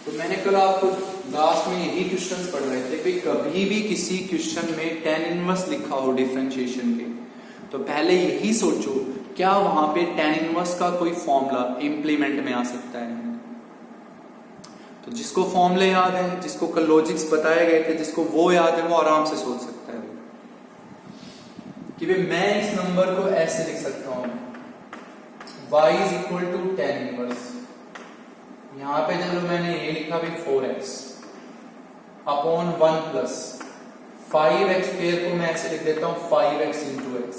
तो मैंने कल आपको लास्ट में यही क्वेश्चंस पढ़ रहे थे कि कभी भी किसी क्वेश्चन में tan इनवर्स लिखा हो डिफरेंशिएशन के, तो पहले यही सोचो क्या वहां पे tan इनवर्स का कोई फॉर्मूला इंप्लीमेंट में आ सकता है। तो जिसको फॉर्मूले याद है, जिसको कल लॉजिक्स बताए गए थे, जिसको वो याद है, वो आराम से सोच सकता है कि भाई मैं इस नंबर को ऐसे लिख सकता हूं, y = tan इनवर्स। यहां पे चलो मैंने ये लिखा भाई 4x अपॉन 1 + 5x² को मैं ऐसे लिख देता हूं 5x × x।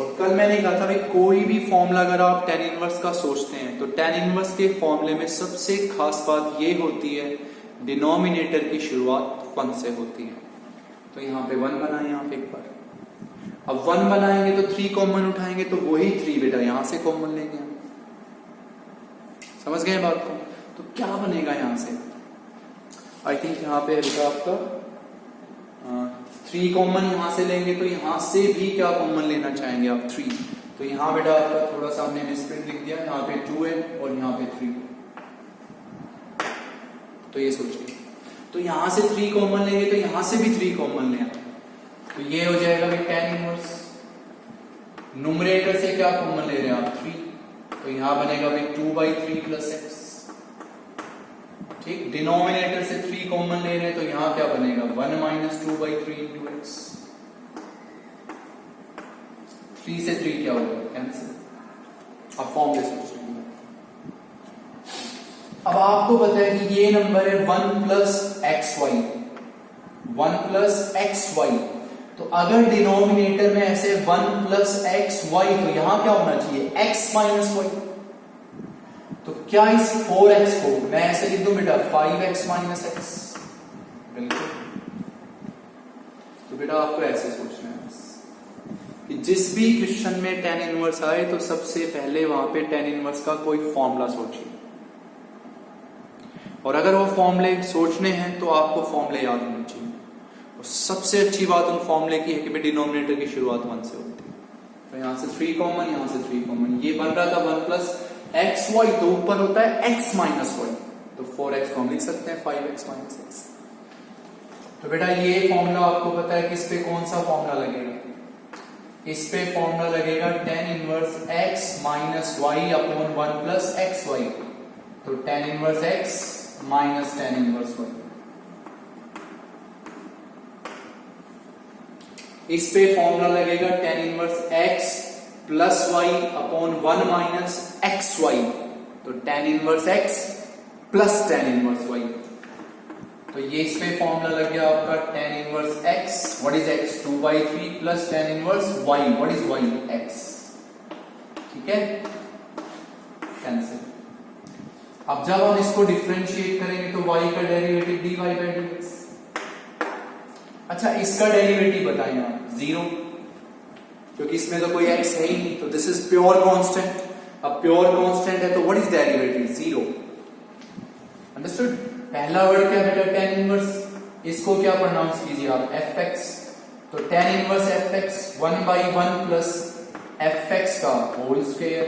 और कल मैंने कहा था भाई कोई भी फॉर्मूला अगर आप tan इनवर्स का सोचते हैं, तो tan इनवर्स के फॉर्मूले में सबसे खास बात ये होती है, डिनोमिनेटर की शुरुआत 1 से होती है। तो यहाँ पे 1 बनाए, यहाँ पे एक बार। अब 1 बनाएंगे तो 3 कॉमन उठाएंगे, तो वही 3 बेटा यहां से कॉमन लेंगे हम। समझ गए बात को? तो क्या बनेगा यहां से? आई थिंक यहाँ पे बेटा आपका 3 कॉमन यहां से लेंगे, तो यहां से भी क्या कॉमन लेना चाहेंगे आप? 3। तो यहां बेटा आपका थोड़ा सा हमने मिसप्रिंट लिख दिया, यहाँ पे 2 है और यहाँ पे 3। तो ये सोचिए, तो यहां से 3 कॉमन लेंगे, तो यहां से भी 3 कॉमन लें, तो ये हो जाएगा भाई tan इनवर्स। न्यूमरेटर से क्या कॉमन ले रहे हैं आप? 3। तो यहां बनेगा भाई 2/3 + x। ठीक, डिनोमिनेटर से 3 कॉमन ले रहे हैं, तो यहां क्या बनेगा? 1 - 2/3 × x। 3 से 3 क्या होगा? कैंसिल। अब फॉर्म ले सोच रहे हैं। अब आपको पता है कि ये नंबर है 1 + xy, 1 + xy। तो अगर डिनोमिनेटर में ऐसे 1 + xy, तो यहां क्या होना चाहिए? x - y। तो क्या इस 4x को मैं ऐसे लिख दूं बेटा 5x - x? बिल्कुल। तो बेटा आपको ऐसे सोचना है कि जिस भी क्वेश्चन में tan इनवर्स आए, तो सबसे पहले वहां पे tan इनवर्स का कोई फॉर्मूला सोचिए। और अगर वो फॉर्मूले सोचने हैं तो आपको फॉर्मूले याद होने चाहिए। और सबसे अच्छी बात उन फॉर्मूले की है कि भाई डिनोमिनेटर की शुरुआत 1 से होती है। तो यहां से 3 कॉमन, यहां से 3 कॉमन। ये बन रहा था 1 + xy, तो ऊपर होता है x - y, तो 4x को हम लिख सकते हैं 5x - x। तो बेटा ये फॉर्मूला आपको पता है किस पे कौन सा फॉर्मूला लगेगा? इस पे फॉर्मूला लगेगा tan inverse x - y upon 1 + xy। तो tan inverse x - tan inverse y। इस पे फॉर्मूला लगेगा tan inverse x + y upon 1 - xy। तो tan inverse x + tan inverse y। तो ये इस पे फॉर्मूला लग गया आपका tan inverse x। What is x? 2/3 + tan inverse y। What is y? x। ठीक है, कैंसिल। अब जब हम इसको डिफरेंशिएट करेंगे तो y का डेरिवेटिव dy/dx। अच्छा, इसका डेरिवेटिव बताएं आप? 0, क्योंकि इसमें तो कोई x है ही नहीं, तो दिस इज प्योर कांस्टेंट। अब प्योर कांस्टेंट है तो व्हाट इज डेरिवेटिव? 0। अंडरस्टूड? पहला वर्ड क्या बेटा? tan inverse. इसको क्या प्रोनाउंस कीजिए आप? fx। तो tan इनवर्स fx 1/1 + fx का होल स्क्वायर।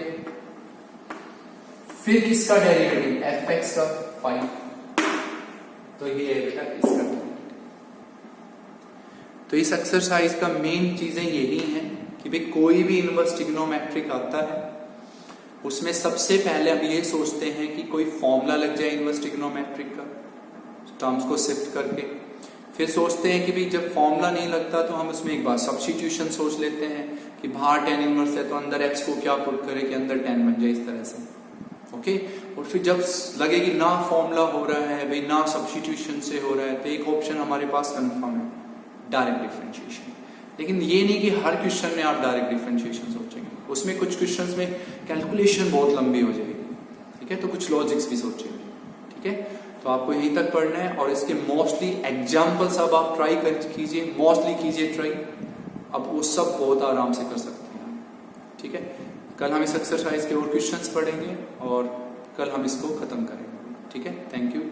फिर किसका डेरिवेटिव? fx का 5। तो ये है बेटा इसका। तो इस एक्सरसाइज का मेन चीजें यही हैं कि भाई कोई भी इनवर्स ट्रिग्नोमेट्रिक आता है उसमें सबसे पहले हम ये सोचते हैं कि कोई फॉर्मूला लग जाए इनवर्स ट्रिग्नोमेट्रिक का, टर्म्स को शिफ्ट करके। फिर सोचते हैं कि भाई जब फॉर्मूला नहीं लगता तो हम उसमें एक बार सब्स्टिट्यूशन सोच लेते हैं कि बाहर tan इनवर्स है तो अंदर x को क्या पुट करें कि अंदर tan बन जाए, इस तरह से। ओके, और फिर जब लगे कि ना फॉर्मूला हो रहा है भाई, ना सब्स्टिट्यूशन से हो रहा है, तो एक ऑप्शन हमारे पास कंफर्म है, डायरेक्ट डिफरेंशिएशन। लेकिन ये नहीं कि हर क्वेश्चन में आप डायरेक्ट डिफरेंशिएशन सोचेंगे, उसमें कुछ क्वेश्चंस में कैलकुलेशन बहुत लंबी हो जाएगी, ठीक है, तो कुछ लॉजिक्स भी सोचेंगे, ठीक है। तो आपको यहीं तक पढ़ना है और इसके मोस्टली एग्जाम्पल्स अब आप ट्राई कर कीजिए, मोस्टली कीजिए ट्राई, अब वो सब बहुत आराम से कर सकते हैं, ठीक है। कल हम इस एक्सरसाइज के और क्वेश्चंस पढ़ेंगे और कल हम इसको खत्म करेंगे, ठीक है। Thank you.